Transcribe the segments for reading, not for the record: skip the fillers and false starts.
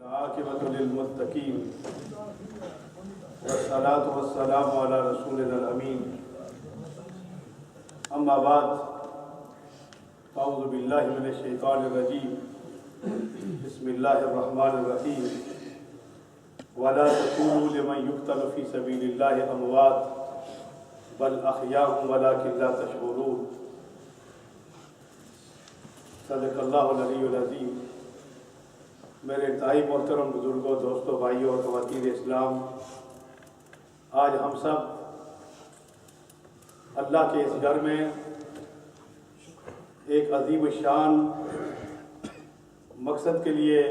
والعاقبة للمتقين والصلاة والسلام على رسولنا الأمين أما بعد أعوذ بالله من الشيطان الرجيم بسم الله الرحمن الرحيم ولا تقولوا لمن يقتل في سبيل الله أموات بل أحياء ولكن لا تشعرون صدق اللہ العلی العظیم۔ میرے انتہائی محترم بزرگوں، دوستوں، بھائیوں اور خواتین اسلام، آج ہم سب اللہ کے اس گھر میں ایک عظیم الشان مقصد کے لیے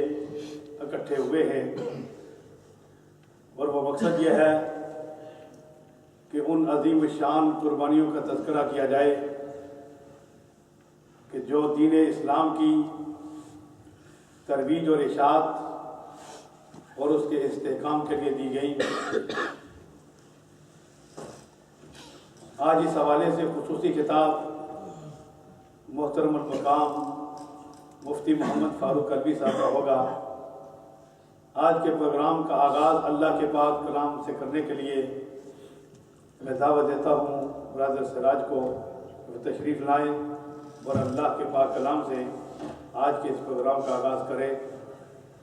اکٹھے ہوئے ہیں، اور وہ مقصد یہ ہے کہ ان عظیم الشان قربانیوں کا تذکرہ کیا جائے کہ جو دین اسلام کی ترویج اور اشاعت اور اس کے استحکام کے لیے دی گئی۔ آج اس حوالے سے خصوصی خطاب محترم المقام مفتی محمد فاروق الوی صاحب کا ہوگا۔ آج کے پروگرام کا آغاز اللہ کے پاک کلام سے کرنے کے لیے میں دعوت دیتا ہوں برادر سراج کو کہ تشریف لائیں اور اللہ کے پاک کلام سے آج کے اس پروگرام کا آغاز کریں۔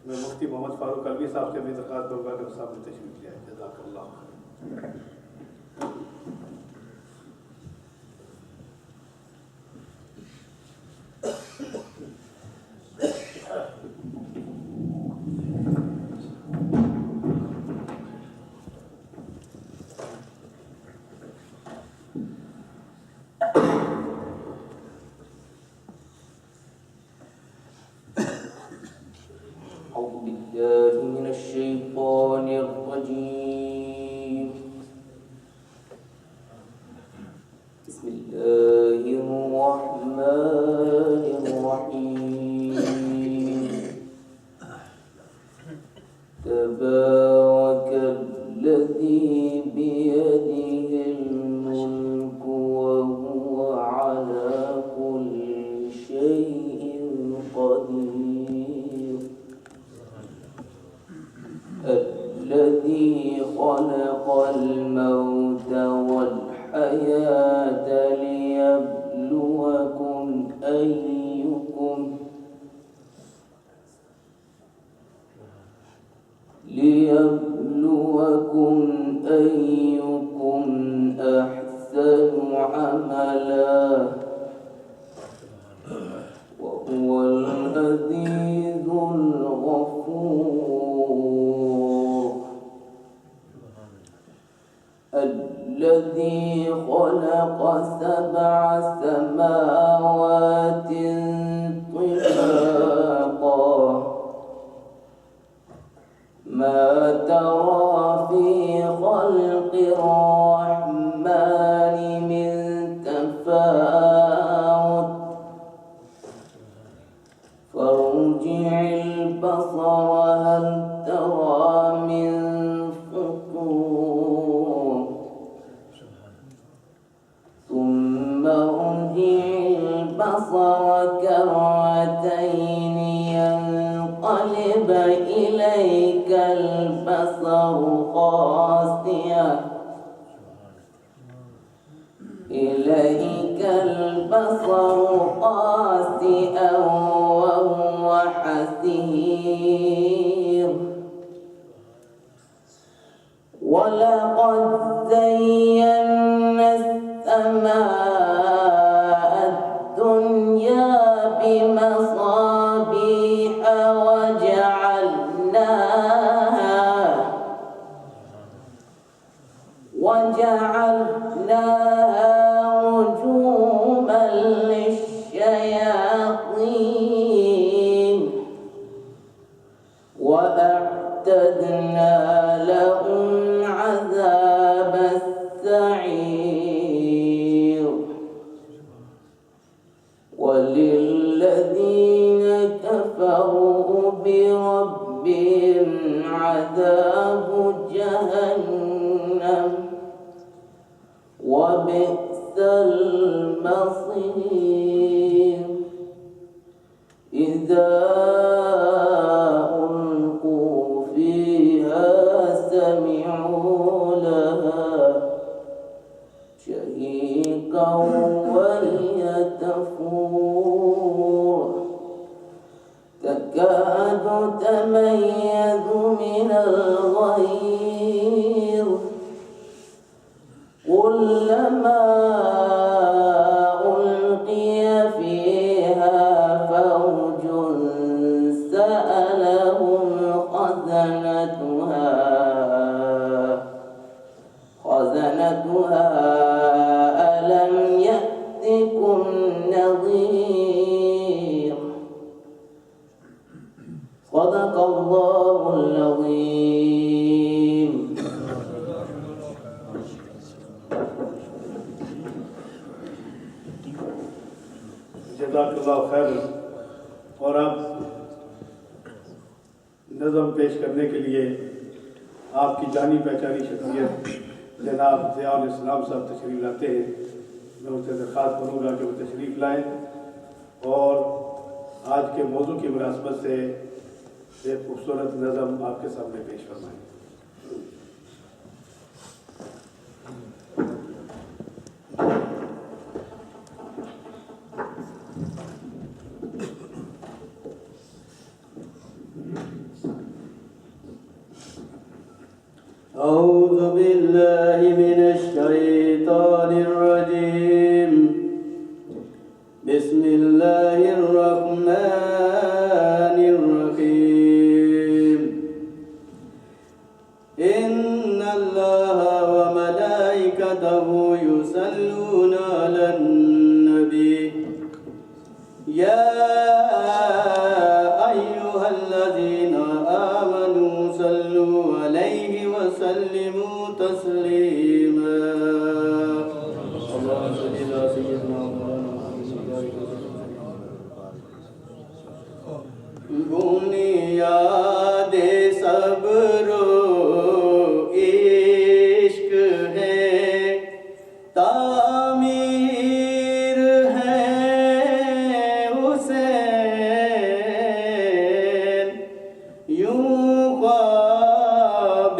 میں مفتی محمد فاروق الوی صاحب سے بھی درخواست کروں گا کہ صاحب نے تشریف لیا ہے۔ جزاک اللہ۔ من الشيطان الرجيم بسم الله الرحمن الرحيم تبارك الذي بيده الملك وهو على كل شيء قدير الذي خلق الموت والحياة ليبلوكم أيكم أحسن عملا وهو العزيز الغفور الذي خلق 7 سماوات طباقا ما ترى في خلق الرحمن من تفاوت فارجع البصر هل ترى من فطور ثم ارجع البصر كرتين ينقلب إليك البصر خاسئا وهو حسير ولقد زينا السماء الدنيا بمصابيح وجعلناها رجوما للشياطين وأعتدنا لهم عذاب السعير وللذين كفروا بربهم عذاب جهنم وبئس المصير إذا ألقوا يتميز من الغيظ كلما ألقي فيها فوج سألهم خزنتها ألم يأتكم نذير صدق الله العظيم. جزاک اللہ خیر. اور اب نظم پیش کرنے کے لیے آپ کی جانی پہچانی شخصیت جناب ضیاء الاسلام صاحب تشریف لاتے ہیں. میں ان سے درخواست کروں گا کہ وہ تشریف لائیں اور آج کے موضوع کی مناسبت سے ایک خوبصورت نظم آپ کے سامنے پیش فرمائیں. أعوذ بالله من الشيطان الرجيم. بسم الله الرحمن الرحيم. إن الله وملائكته يصلون على النبي يا أيها الذين آمنوا صلوا عليه وسلموا تسليما. اللهم صل على سيدنا محمد. بنیاد صبر و عشق ہے تعمیر ہے حسین یوں خواب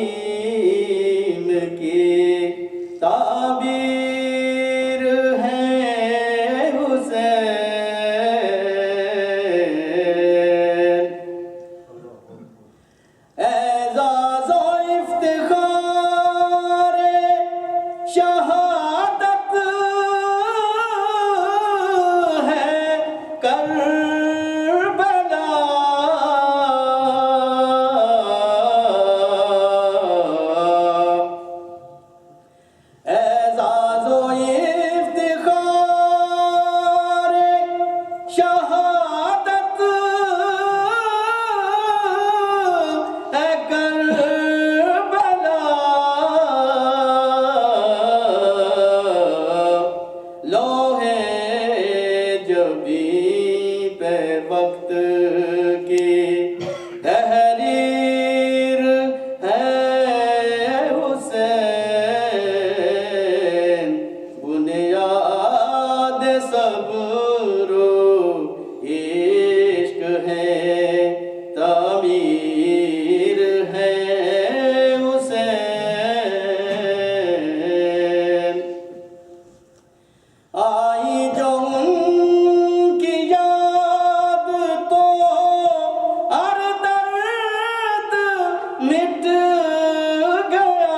ابراہیم کی تعبیر ہے حسین. اعزاز و افتخار شہادت ہے کربلا. اعزاز و افتخار شہادت ہے کربلا. لوحے جبیں پہ وقت کی تحریر ہے حسین. بنیاد صبر و عشق ہے تعمیر ہے حسین. آئی جو ان کی یاد تو ہر درد مٹ گیا.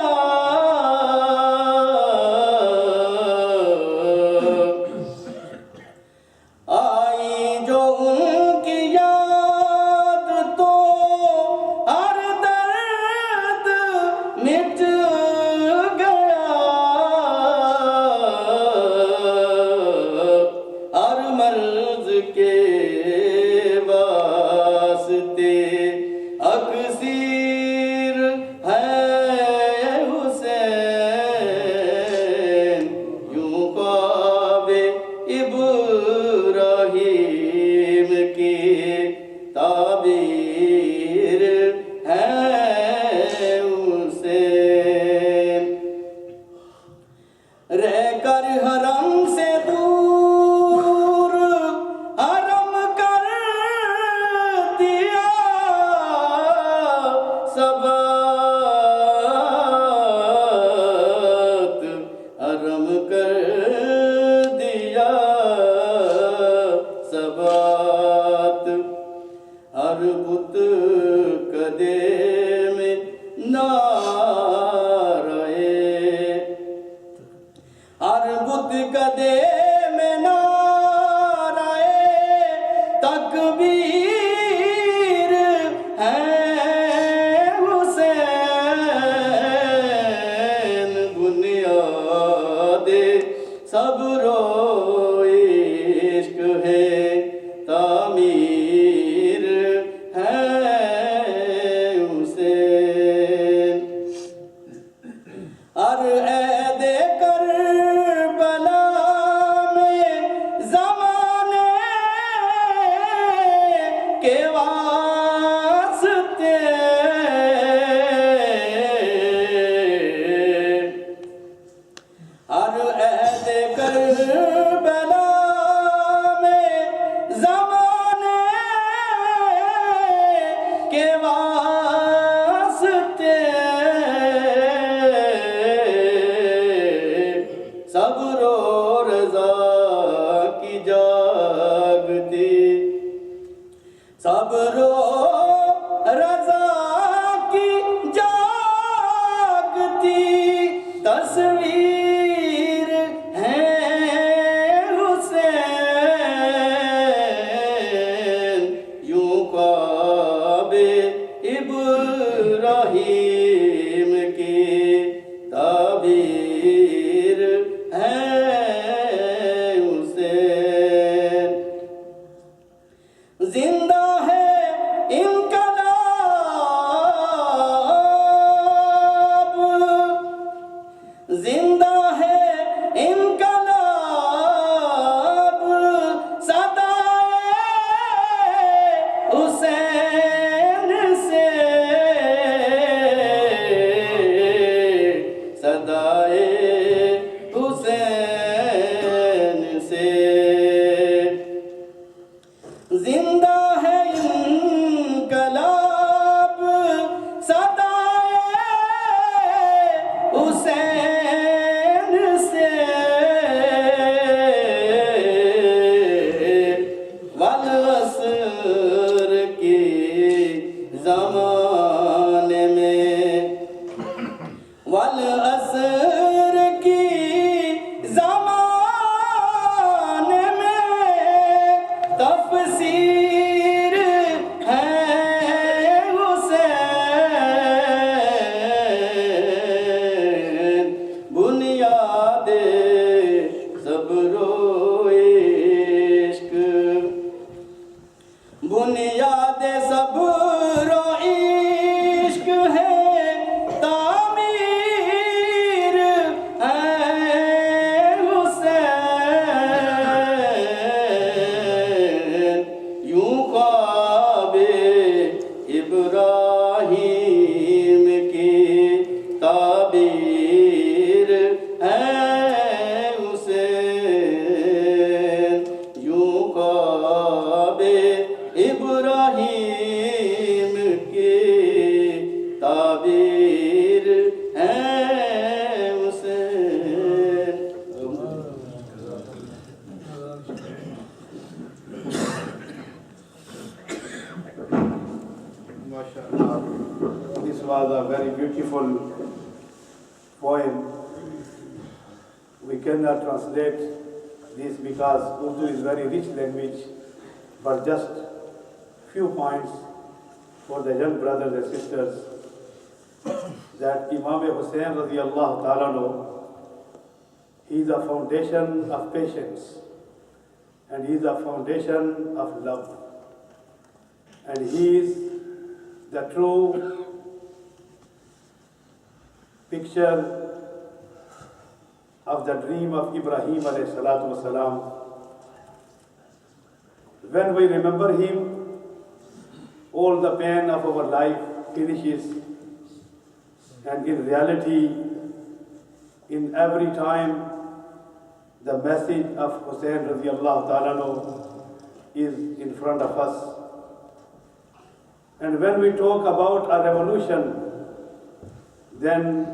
آئی جو ان کی یاد تو ہر درد مٹ گیا. ہر مرض کے واسطے اکسیر ہے حسین. یوں خواب ابراہیم کی تعبیر ہے حسین. رہ کر حرم سے دور حرم کر دیا ثبات. حرم کر دیا ثبات. ہر بت کدے میں نعرے ہر بت کدے میں نعرے تکبیر ہے حسین بنیاد صبر و عشق ہے تعمیر ہے حسین ہر عید کربلا میں زمانے کے واسطے ہر عید کربلا میں زمانے کے واسطے صبر و رضا کی جاگتی صبر و رضا کی جاگتی تصویر ہے حسین یوں کعبے ابراہیم کی تعبیر ہے حسین زندہ ہے انقلاب زندہ ہے انقلاب صدائے حسین سے صدائے حسین سے زندہ ہے انقلاب صدائے حسین سے والعصر کی زمانے میں والعصر کی زمانے میں تفسیر ہے حسین بنیاد صبر و عشق بنیاد صبر و عشق ہے تعمیر ہے حسین یوں کعبے ابراہیم کی تعبیر ہے حسین یوں کعبے ابراہیم کی تعبیر ہے حسین MashaAllah. This was a very beautiful poem. We cannot translate this because Urdu is very rich language, but just few points for the young brothers and sisters that Imam Hussain radiallahu ta'ala anhu, he is a foundation of patience and he is a foundation of love, and he is the true picture of the dream of Ibrahim alayhi salatu wasalam. When we remember him, all the pain of our life finishes, and in reality, in every time, the message of Hussain radiallahu ta'ala anhu is in front of us. And when we talk about a revolution, then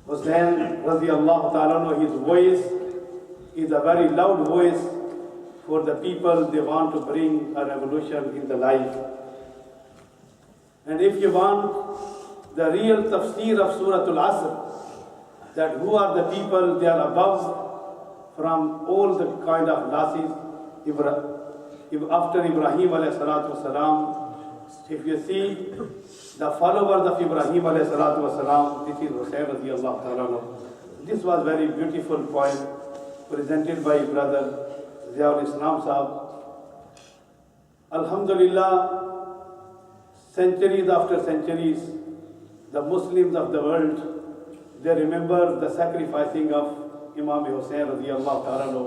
Hussain radiallahu ta'ala anhu, his voice is a very loud voice for the people. They want to bring a revolution in the life. And if you want the real tafsir of Surah Al-Asr, that who are the people, they are above from all the kind of losses. After Ibrahim alayhi salatu wasalam, if you see the followers of Ibrahim alayhi salatu wasalam, this is Hussain radiyallahu ta'ala anhu. This was very beautiful point presented by brother Ziaul Islam Sahab. Alhamdulillah, centuries after centuries, the Muslims of the world, they remember the sacrificing of Imam Hussain radiyallahu ta'ala anhu,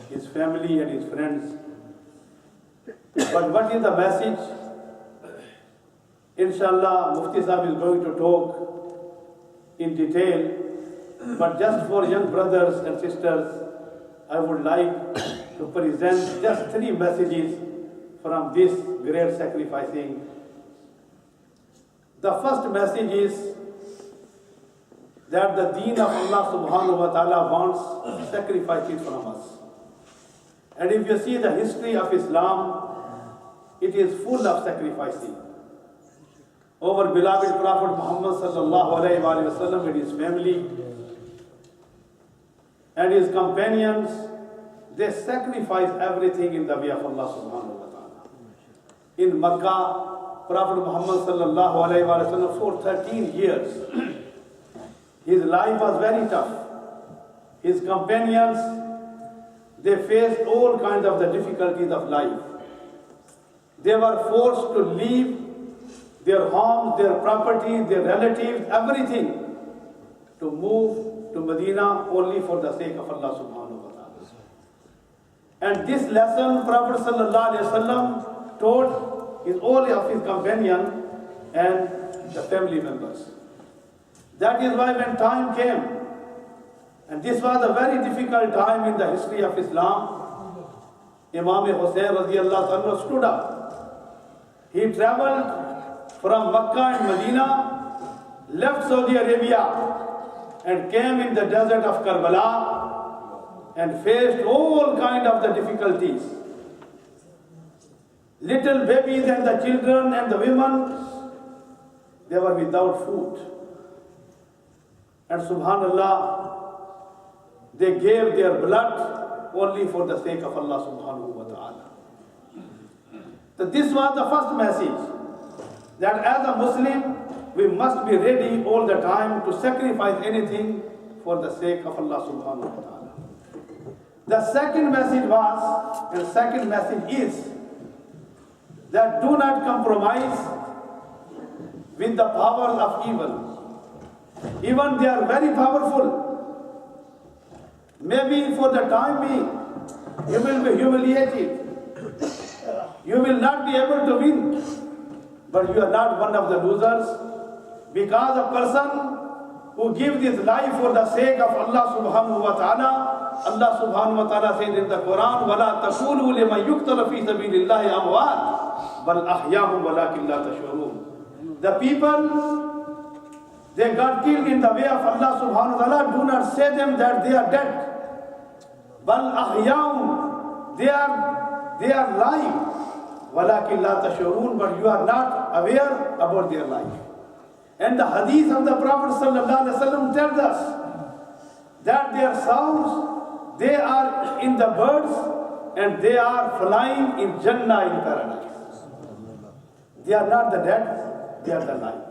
his family and his friends. But what is the message? Inshallah, Mufti Sahib is going to talk in detail. But just for young brothers and sisters, I would like to present just 3 messages from this great sacrificing. The first message is that the deen of Allah subhanahu wa ta'ala wants sacrifices from us. And if you see the history of Islam, it is full of sacrificing. Our beloved Prophet Muhammad sallallahu alayhi wa sallam and his family and his companions, they sacrificed everything in the way of Allah subhanahu wa ta'ala. In Makkah, Prophet Muhammad sallallahu alayhi wa sallam for 13 years, his life was very tough. His companions, they faced all kinds of the difficulties of life. They were forced to leave their homes, their property, their relatives, everything, to move to Medina only for the sake of Allah subhanahu wa ta'ala. And this lesson Prophet sallallahu alaihi wasallam taught in all of his companions and the family members. That is why when time came, and this was a very difficult time in the history of Islam, Imam Hussain radiyallahu anhu stood up. He traveled from Makkah and Medina, left Saudi Arabia, and came in the desert of Karbala and faced all kinds of the difficulties. Little babies and the children and the women, they were without food. And subhanallah, they gave their blood only for the sake of Allah subhanahu wa ta'ala. So this was the first message, that as a Muslim, we must be ready all the time to sacrifice anything for the sake of Allah subhanahu wa ta'ala. The second message was, and second message is, that do not compromise with the powers of evil. Even they are very powerful. Maybe for the time being, you will be humiliated. You will not be able to win. But you are not one of the losers, because a person who gives his life for the sake of Allah subhanahu wa ta'ala, Allah subhanahu wa ta'ala said in the Quran, وَلَا تَقُولُوا لِمَنْ يُقْتَلَ فِي سَبِيلِ اللَّهِ أَمْوَاتٌ بَلْ أَحْيَاءٌ وَلَكِنْ لَا تَشْعُرُونَ. The people, they got killed in the way of Allah subhanahu wa ta'ala, do not say them that they are dead. بَلْ أَحْيَاءٌ, they are live. وَلَكِنْ لَا تَشْعُرُونَ, but you are not aware about their life. And the hadith of the Prophet sallallahu alaihi wasallam tells us that their sounds, they are in the birds and they are flying in Jannah, in paradise. They are not the dead, they are the live.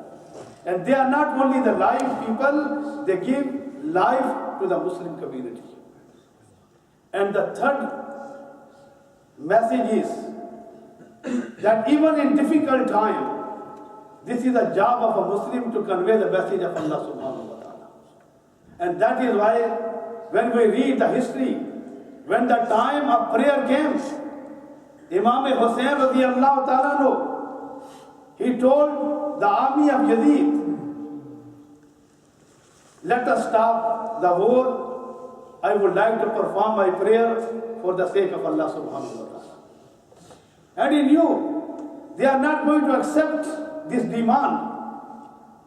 And they are not only the live people, they give life to the Muslim community. And the third message is that even in difficult time, this is a job of a Muslim to convey the message of Allah subhanahu wa ta'ala. And that is why when we read the history, when the time of prayer came, Imam Hussain radiyallahu ta'ala, he told the army of Yazid, let us stop the war. I would like to perform my prayer for the sake of Allah subhanahu wa ta'ala. And he knew they are not going to accept this demand.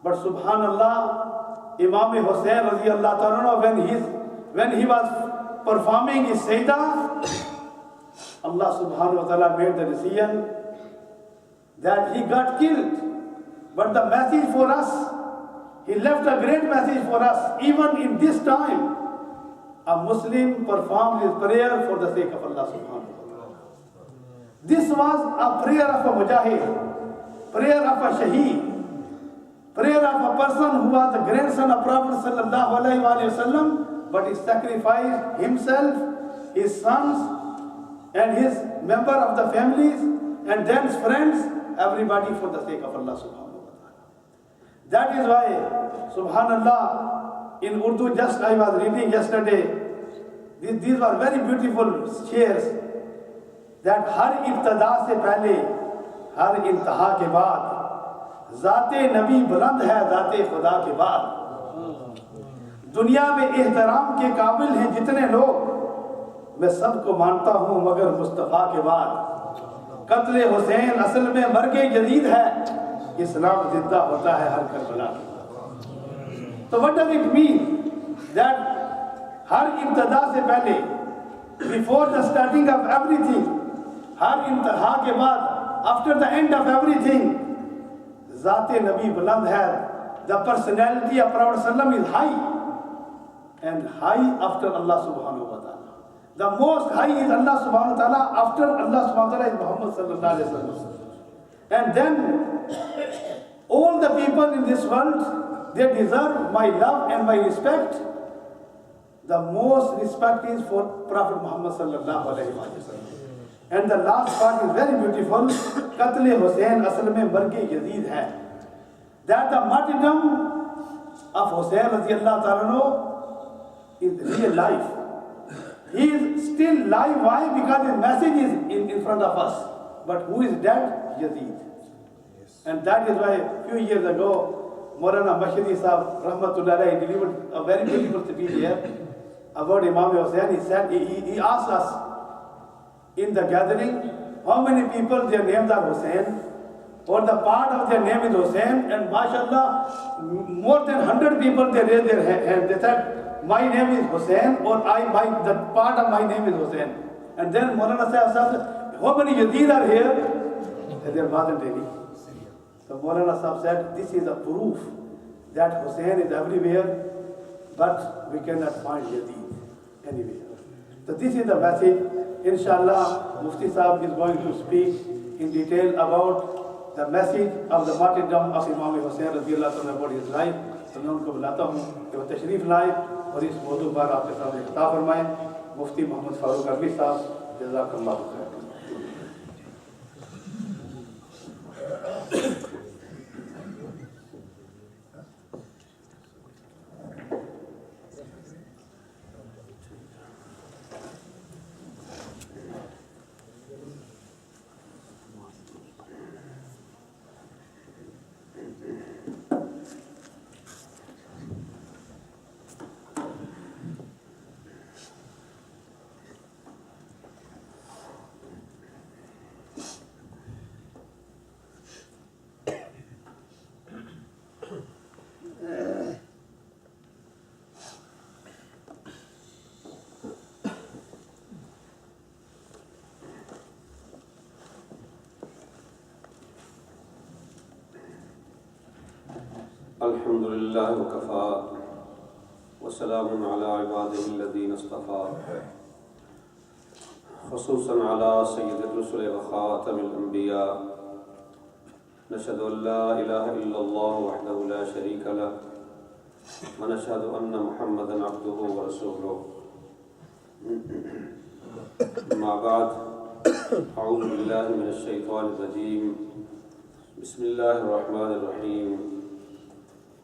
But subhanallah, Imam Hussain radiyallahu ta'ala, when he was performing his sayda, Allah subhanahu wa ta'ala made the decision that he got killed. But the message for us, he left a great message for us. Even in this time, a Muslim performed his prayer for the sake of Allah subhanahu wa ta'ala. This was a prayer of a mujahid, prayer of a shaheed, prayer of a person who was the grandson of Prophet sallallahu alaihi wasallam, but he sacrificed himself, his sons, and his member of the families, and then his friends, everybody for the sake of Allah subhanahu wa ta'ala. That is why, subhanallah, in Urdu, just I was reading yesterday, these were very beautiful shares, that har ibtada se pehle, har intaha ke baad, ذات نبی بلند ہے ذات خدا کے بعد. دنیا میں احترام کے قابل ہیں جتنے لوگ، میں سب کو مانتا ہوں مگر مصطفیٰ کے بعد. قتل حسین اصل میں مرگ جدید ہے، اسلام زندہ ہوتا ہے ہر کربلا کے بعد. تو what does it mean that ہر ابتدا سے پہلے، before the starting of everything، ہر انتہا کے بعد، after the end of everything، ذات نبی بلند ہے. The personality of Prophet ﷺ is high, and high after Allah subhanahu wa ta'ala. The most high is Allah subhanahu wa ta'ala, after Allah subhanahu wa ta'ala is Muhammad sallallahu alaihi wasallam. And then all the people in this world, they deserve my love and my respect. The most respect is for Prophet Muhammad sallallahu alaihi wasallam. And the last part is very beautiful. Qatl Hussain asal mein marg Yazid hai. That the martyrdom of Hussain radiyallahu ta'ala anhu is real life. He is still live. Why? Because his message is in front of us. But who is dead? Yazid. And that is why a few years ago, Maulana Mashhadi Sahib Rahmatullah alayhi delivered a very beautiful speech here about Imam Hussain. He said, he asked us in the gathering, how many people their names are Hussain, or the part of their name is Hussain, and mashallah, more than 100 people they raised their hand. They said, my name is Hussain, or the part of my name is Hussain. And then Maulana Sahib said, how many Yazid are here? There wasn't any. So Maulana Sahib said, this is a proof that Hussain is everywhere, but we cannot find Yazid anywhere. So this is the message. Inshallah, Mufti Sahib is going to speak in detail about the message of the martyrdom of Imam Hussain radiyallahu anhu about his life. تو میں ان کو بلاتا ہوں کہ وہ تشریف لائیں اور اس موضوع پر آپ کے سامنے خطاب فرمائیں. مفتی محمد فاروق عربی صاحب، جزاک اللہ خیر. الحمد لله وكفى وسلام على عباده الذين اصطفى خصوصا على سيد الرسل وخاتم الأنبياء نشهد أن لا إله إلا الله وحده لا شريك له ونشهد أن محمدا عبده ورسوله ما بعد أعوذ بالله من الشيطان الرجيم بسم الله الرحمن الرحيم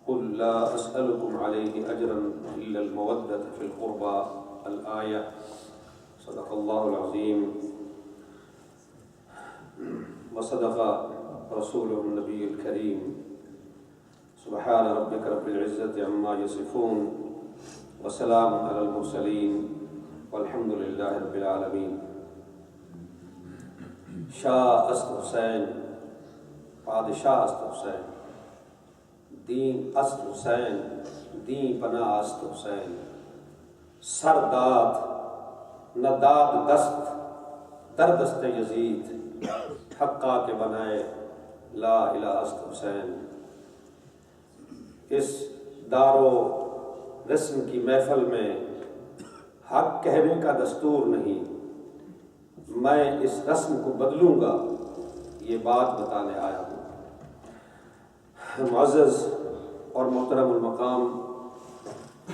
قل لا أسألكم عليه أجرا إلا المودة في القربى الآية صدق الله العظيم وصدق رسوله النبي الكريم سبحان ربك رب العزة عما يصفون وسلام على المرسلين والحمد لله رب العالمين. شاہ است حسین، پادشاہ است حسین، دین است حسین، دین پناہ است حسین، سر داد نہ داد دست در دست یزید حقا کے بنائے لا الہ است حسین۔ اس دار و رسم کی محفل میں حق کہنے کا دستور نہیں، میں اس رسم کو بدلوں گا، یہ بات بتانے آیا ہوں۔ معزز اور محترم المقام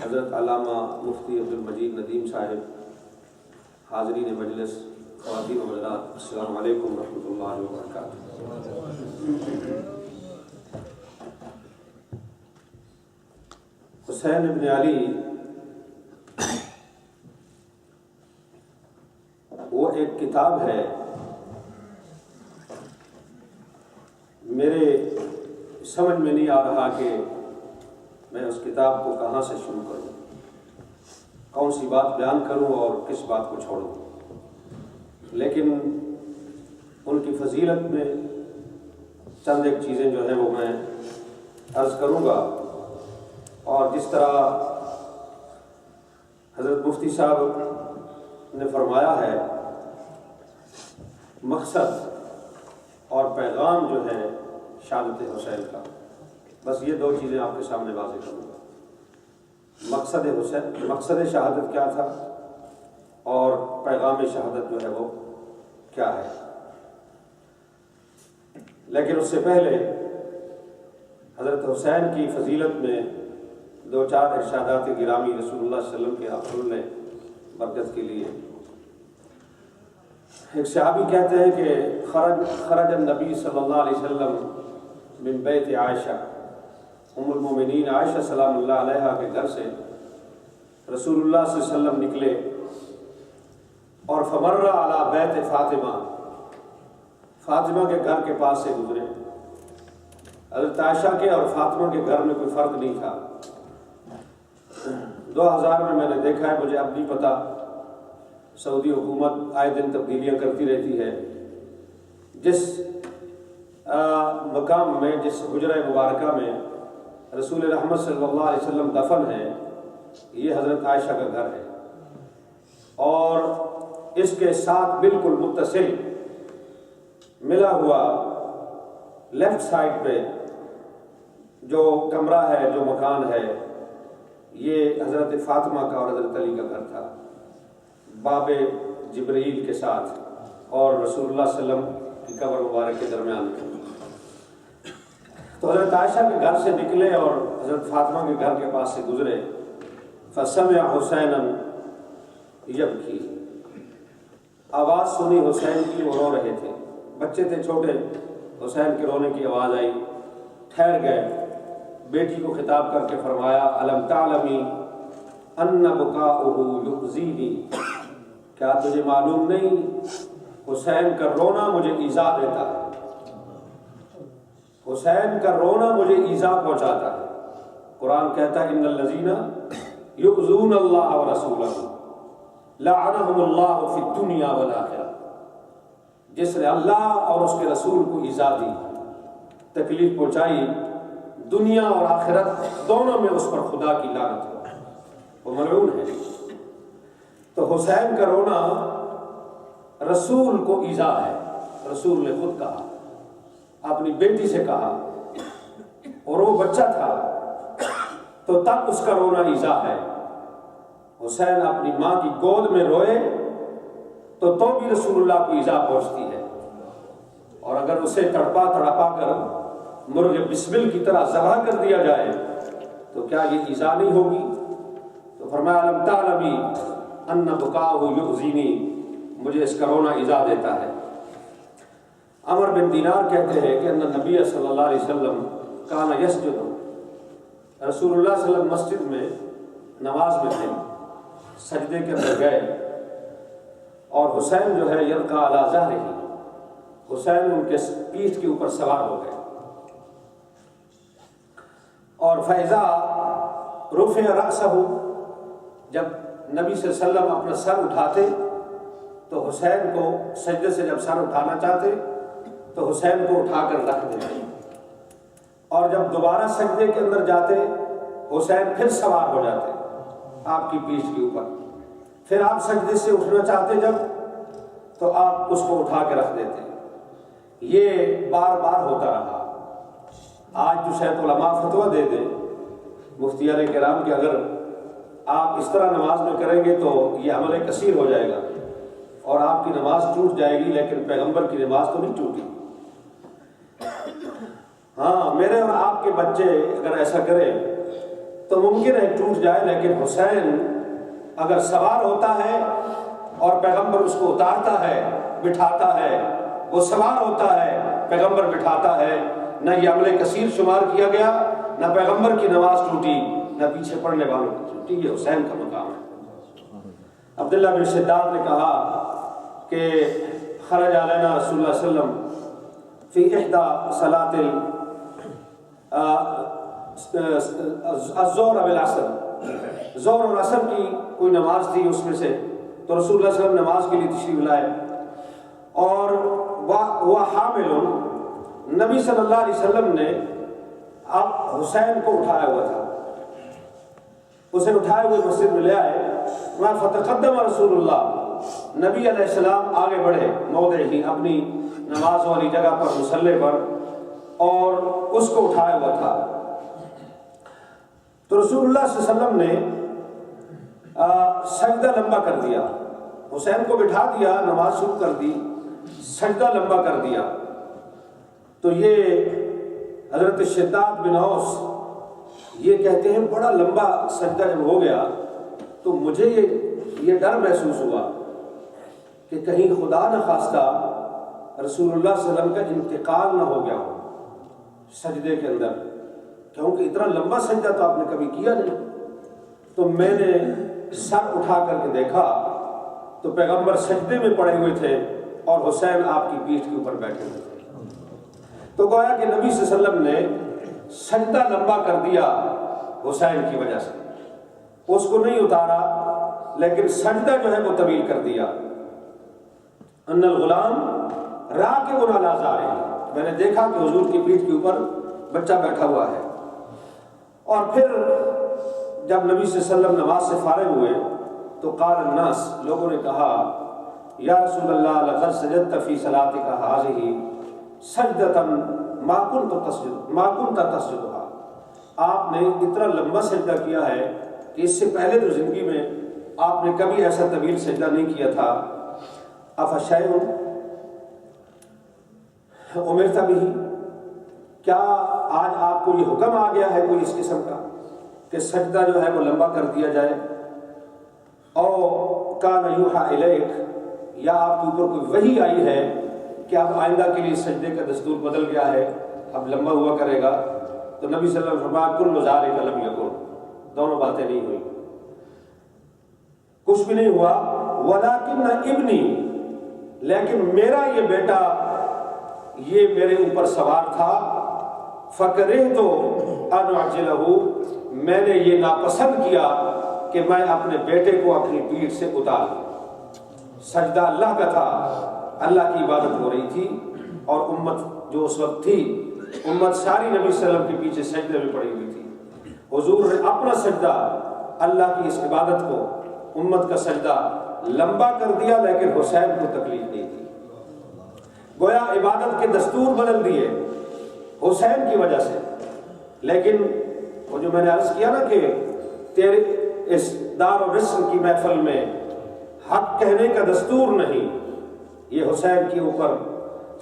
حضرت علامہ مفتی عبدالمجید ندیم صاحب، حاضرین مجلس، خواتین و حضرات، السلام علیکم ورحمۃ اللہ وبرکاتہ۔ حسین ابن علی وہ ایک کتاب ہے، میرے سمجھ میں نہیں آ رہا کہ میں اس کتاب کو کہاں سے شروع کروں، کون سی بات بیان کروں اور کس بات کو چھوڑوں، لیکن ان کی فضیلت میں چند ایک چیزیں جو ہیں وہ میں عرض کروں گا، اور جس طرح حضرت مفتی صاحب نے فرمایا ہے، مقصد اور پیغام جو ہے شہادت حسین کا، بس یہ دو چیزیں آپ کے سامنے واضح کروں گا۔ مقصد شہادت کیا تھا اور پیغام شہادت جو ہے وہ کیا ہے۔ لیکن اس سے پہلے حضرت حسین کی فضیلت میں دو چار ارشادات گرامی رسول اللہ صلی اللہ علیہ وسلم کے حصول نے برکت کے لیے۔ ایک صحابی کہتے ہیں کہ خرج النبی صلی اللہ علیہ وسلم من بیت عائشہ، ام المومنین عائشہ سلام اللہ علیہا کے گھر سے رسول اللہ صلی اللہ علیہ وسلم نکلے اور فمر علی بیت فاطمہ، فاطمہ کے گھر کے پاس سے گزرے۔ حضرت عائشہ کے اور فاطمہ کے گھر میں کوئی فرق نہیں تھا۔ 2000 میں نے دیکھا ہے، مجھے اب نہیں پتا، سعودی حکومت آئے دن تبدیلیاں کرتی رہتی ہے، جس مقام میں، جس حجرہ مبارکہ میں رسول رحمت صلی اللہ علیہ وسلم دفن ہے، یہ حضرت عائشہ کا گھر ہے، اور اس کے ساتھ بالکل متصل ملا ہوا لیفٹ سائڈ پہ جو کمرہ ہے، جو مکان ہے، یہ حضرت فاطمہ کا اور حضرت علی کا گھر تھا، باب جبرائیل کے ساتھ اور رسول اللہ صلی اللہ علیہ وسلم کی قبر مبارک کے درمیان میں۔ تو حضرت عائشہ کے گھر سے نکلے اور حضرت فاطمہ کے گھر کے پاس سے گزرے، فسمع حسینا یبکی، آواز سنی حسین کی، وہ رو رہے تھے، بچے تھے چھوٹے، حسین کے رونے کی آواز آئی، ٹھہر گئے، بیٹی کو خطاب کر کے فرمایا، الم تعلمی ان بکاؤہ یؤذینی، کیا تجھے معلوم نہیں حسین کا رونا مجھے ایذا دیتا ہے، حسین کا رونا مجھے ایذا پہنچاتا ہے۔ قرآن کہتا ہے ان الذین یؤذون اللہ ورسولہ لعنہم اللہ فی الدنیا والآخرہ، جس نے اللہ اور اس کے رسول کو ایذا دی، تکلیف پہنچائی، دنیا اور آخرت دونوں میں اس پر خدا کی لعنت ہو، وہ ملعون ہے۔ تو حسین کا رونا رسول کو ایذا ہے، رسول نے خود کہا، اپنی بیٹی سے کہا، اور وہ بچہ تھا تو تب اس کا رونا ایذا ہے۔ حسین اپنی ماں کی گود میں روئے تو بھی رسول اللہ کو ایذا پہنچتی ہے، اور اگر اسے تڑپا تڑپا کر مرغ بسمل کی طرح ذبح کر دیا جائے تو کیا یہ ایذا نہیں ہوگی؟ تو فرمایا الم تعلمی ان بکاؤہ یؤذینی، مجھے اس کا رونا ایذا دیتا ہے۔ عمر بن دینار کہتے ہیں کہ ان نبی صلی اللہ علیہ وسلم کان یسجد، رسول اللہ صلی اللہ علیہ وسلم مسجد میں نماز میں تھے، سجدے کے اندر گئے، اور حسین جو ہے یلقا علی ظہرہ، حسین ان کے پیٹھ کے اوپر سوار ہو گئے، اور فیضا رفع رأسہ، جب نبی صلی اللہ علیہ وسلم اپنا سر اٹھاتے تو حسین کو سجدے سے جب سر اٹھانا چاہتے تو حسین کو اٹھا کر رکھ دیتے، اور جب دوبارہ سجدے کے اندر جاتے حسین پھر سوار ہو جاتے آپ کی پیٹھ کے اوپر، پھر آپ سجدے سے اٹھنا چاہتے جب تو آپ اس کو اٹھا کے رکھ دیتے. یہ بار بار ہوتا رہا. آج جو شاید علماء فتویٰ دے دیں مفتیان کرام کہ اگر آپ اس طرح نماز میں کریں گے تو یہ عمل کثیر ہو جائے گا اور آپ کی نماز ٹوٹ جائے گی، لیکن پیغمبر کی نماز تو نہیں ٹوٹی. ہاں، میرے اور آپ کے بچے اگر ایسا کریں تو ممکن ہے ٹوٹ جائے، لیکن حسین اگر سوار ہوتا ہے اور پیغمبر اس کو اتارتا ہے، بٹھاتا ہے، وہ سوار ہوتا ہے، پیغمبر بٹھاتا ہے، نہ یہ عمل کثیر شمار کیا گیا، نہ پیغمبر کی نماز ٹوٹی، نہ پیچھے پڑھنے والوں کی ٹوٹی. یہ حسین کا مقام ہے. عبداللہ بن شداد نے کہا کہ خرج علینا رسول اللہ صلی اللہ علیہ وسلم فی احدى صلاۃ الظہر والعصر، ظہر اور عصر کی کوئی نماز تھی اس میں سے، تو رسول اللہ صلی اللہ علیہ وسلم نماز کے لیے تشریف لائے اور وہ حامل، نبی صلی اللہ علیہ وسلم نے اب حسین کو اٹھایا ہوا تھا، اسے اٹھائے ہوئے مسجد میں لے آئے. وہاں فتقدم رسول اللہ، نبی علیہ السلام آگے بڑھے موضعہ اپنی نماز والی جگہ پر، مصلی پر، اور اس کو اٹھایا ہوا تھا. تو رسول اللہ صلی اللہ علیہ وسلم نے سجدہ لمبا کر دیا. حسین کو بٹھا دیا، نماز شروع کر دی، سجدہ لمبا کر دیا. تو یہ حضرت شداد بن اوس یہ کہتے ہیں بڑا لمبا سجدہ جب ہو گیا تو مجھے یہ ڈر محسوس ہوا کہ کہیں خدا نہ خواستہ رسول اللہ صلی اللہ علیہ وسلم کا انتقال نہ ہو گیا ہو سجدے کے اندر، کیونکہ اتنا لمبا سجدہ تو آپ نے کبھی کیا نہیں. تو میں نے سر اٹھا کر کے دیکھا تو پیغمبر سجدے میں پڑے ہوئے تھے اور حسین آپ کی پیٹھ کے اوپر بیٹھے ہوئے تھے. تو گویا کہ نبی صلی اللہ علیہ وسلم نے سجدہ لمبا کر دیا حسین کی وجہ سے، اس کو نہیں اتارا لیکن سجدہ جو ہے وہ طویل کر دیا. ان الغلام راکب علی ظہرہ، میں نے دیکھا کہ حضور کی پیٹھ کے اوپر بچہ بیٹھا ہوا ہے. اور پھر جب نبی صلی اللہ علیہ وسلم نماز سے فارغ ہوئے تو قال الناس، لوگوں نے کہا یا رسول اللہ لقد سجدت فی صلاتک ہذہ سجدۃ ما كنت تسجدها، آپ نے اتنا لمبا سجدہ کیا ہے کہ اس سے پہلے تو زندگی میں آپ نے کبھی ایسا طویل سجدہ نہیں کیا تھا. افشیء امرت بہ، کیا آج آپ کو یہ حکم آ گیا ہے کوئی اس قسم کا کہ سجدہ جو ہے وہ لمبا کر دیا جائے؟ او کان یوحی الیک، یا آپ کے اوپر کوئی وحی آئی ہے کہ اب آئندہ کے لیے سجدے کا دستور بدل گیا ہے، اب لمبا ہوا کرے گا؟ تو نبی صلی اللہ علیہ وسلم فرمایا کل ذالک لم یکن، دونوں باتیں نہیں ہوئی، کچھ بھی نہیں ہوا. ولکن ابنی، لیکن میرا یہ بیٹا یہ میرے اوپر سوار تھا. فکرہت ان اعجلہ، میں نے یہ ناپسند کیا کہ میں اپنے بیٹے کو اپنی پیٹھ سے اتار دوں. سجدہ اللہ کا تھا، اللہ کی عبادت ہو رہی تھی اور امت جو اس وقت تھی، امت ساری نبی صلی اللہ علیہ وسلم کے پیچھے سجدے میں پڑی ہوئی تھی. حضور نے اپنا سجدہ اللہ کی اس عبادت کو، امت کا سجدہ لمبا کر دیا، لیکن حسین کو تکلیف نہیں دی. گویا عبادت کے دستور بدل دیے حسین کی وجہ سے. لیکن وہ جو میں نے عرض کیا نا کہ تیرے اس دار و رسل کی محفل میں حق کہنے کا دستور نہیں، یہ حسین کے اوپر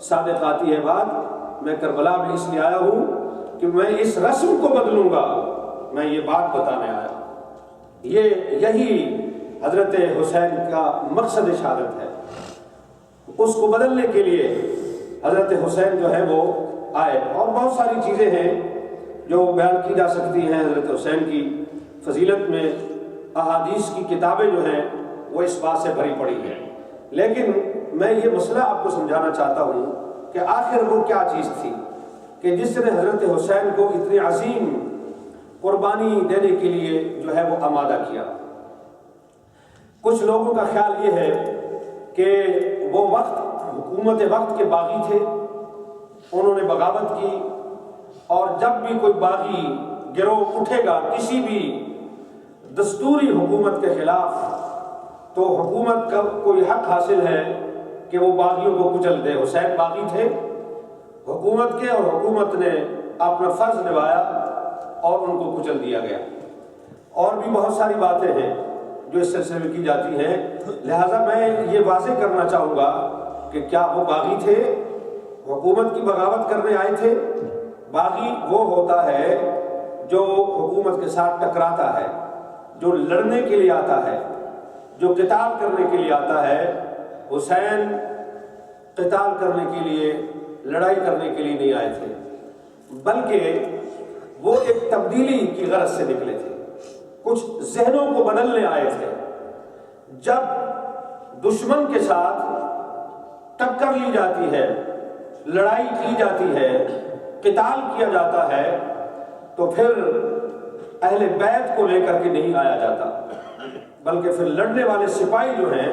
صادق آتی ہے بات. میں کربلا میں اس لیے آیا ہوں کہ میں اس رسم کو بدلوں گا، میں یہ بات بتانے آیا. یہی حضرت حسین کا مقصد شہادت ہے. اس کو بدلنے کے لیے حضرت حسین جو ہے وہ آئے. اور بہت ساری چیزیں ہیں جو بیان کی جا سکتی ہیں حضرت حسین کی فضیلت میں. احادیث کی کتابیں جو ہیں وہ اس بات سے بھری پڑی ہیں. لیکن میں یہ مسئلہ آپ کو سمجھانا چاہتا ہوں کہ آخر وہ کیا چیز تھی کہ جس نے حضرت حسین کو اتنی عظیم قربانی دینے کے لیے جو ہے وہ آمادہ کیا. کچھ لوگوں کا خیال یہ ہے کہ وہ حکومت وقت کے باغی تھے، انہوں نے بغاوت کی، اور جب بھی کوئی باغی گروہ اٹھے گا کسی بھی دستوری حکومت کے خلاف تو حکومت کا کوئی حق حاصل ہے کہ وہ باغیوں کو کچل دے۔ حسین باغی تھے حکومت کے، اور حکومت نے اپنا فرض نبھایا اور ان کو کچل دیا گیا۔ اور بھی بہت ساری باتیں ہیں جو اس سلسلے میں کی جاتی ہیں، لہٰذا میں یہ واضح کرنا چاہوں گا کہ کیا وہ باغی تھے، حکومت کی بغاوت کرنے آئے تھے؟ باغی وہ ہوتا ہے جو حکومت کے ساتھ ٹکراتا ہے، جو لڑنے کے لیے آتا ہے، جو قتال کرنے کے لیے آتا ہے۔ حسین قتال کرنے کے لیے، لڑائی کرنے کے لیے نہیں آئے تھے، بلکہ وہ ایک تبدیلی کی غرض سے نکلے تھے، کچھ ذہنوں کو بدلنے آئے تھے۔ جب دشمن کے ساتھ ٹکر لی جاتی ہے، لڑائی کی جاتی ہے، قتال کیا جاتا ہے، تو پھر اہل بیت کو لے کر کے نہیں آیا جاتا، بلکہ پھر لڑنے والے سپاہی جو ہیں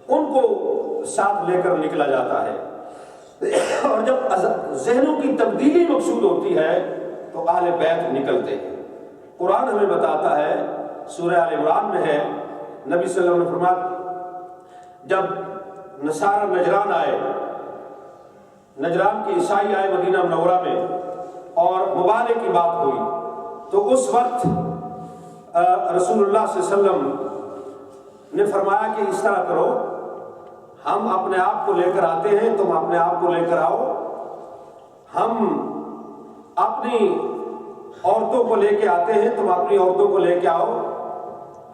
ان کو ساتھ لے کر نکلا جاتا ہے۔ اور جب ذہنوں کی تبدیلی مقصود ہوتی ہے تو اہل بیت نکلتے ہیں۔ قرآن ہمیں بتاتا ہے، سورہ آل عمران میں ہے، نبی صلی اللہ علیہ وسلم نے فرمایا جب نصارہ نجران آئے، نجران کے عیسائی آئے مدینہ منورہ میں اور مبالغے کی بات ہوئی، تو اس وقت رسول اللہ صلی اللہ علیہ وسلم نے فرمایا کہ اس طرح کرو، ہم اپنے آپ کو لے کر آتے ہیں، تم اپنے آپ کو لے کر آؤ، ہم اپنی عورتوں کو لے کے آتے ہیں، تم اپنی عورتوں کو لے کے آؤ،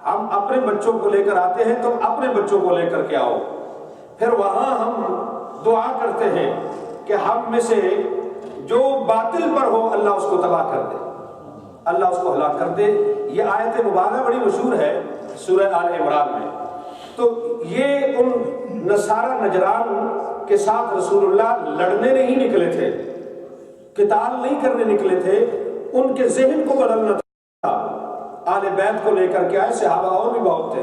ہم اپنے بچوں کو لے کر آتے ہیں، تم اپنے بچوں کو لے کر کے آؤ۔ پھر وہاں ہم دعا کرتے ہیں کہ ہم میں سے جو باطل پر ہو اللہ اس کو تباہ کر دے، اللہ اس کو ہلاک کر دے۔ یہ آیت مبارکہ بڑی مشہور ہے سورہ آل عمران میں۔ تو یہ ان نصارہ نجران کے ساتھ رسول اللہ لڑنے نہیں نکلے تھے، قتال نہیں کرنے نکلے تھے، ان کے ذہن کو بدلنا تھا۔ آل بیت کو لے کر کے آئے، صحابہ اور بھی بہت تھے،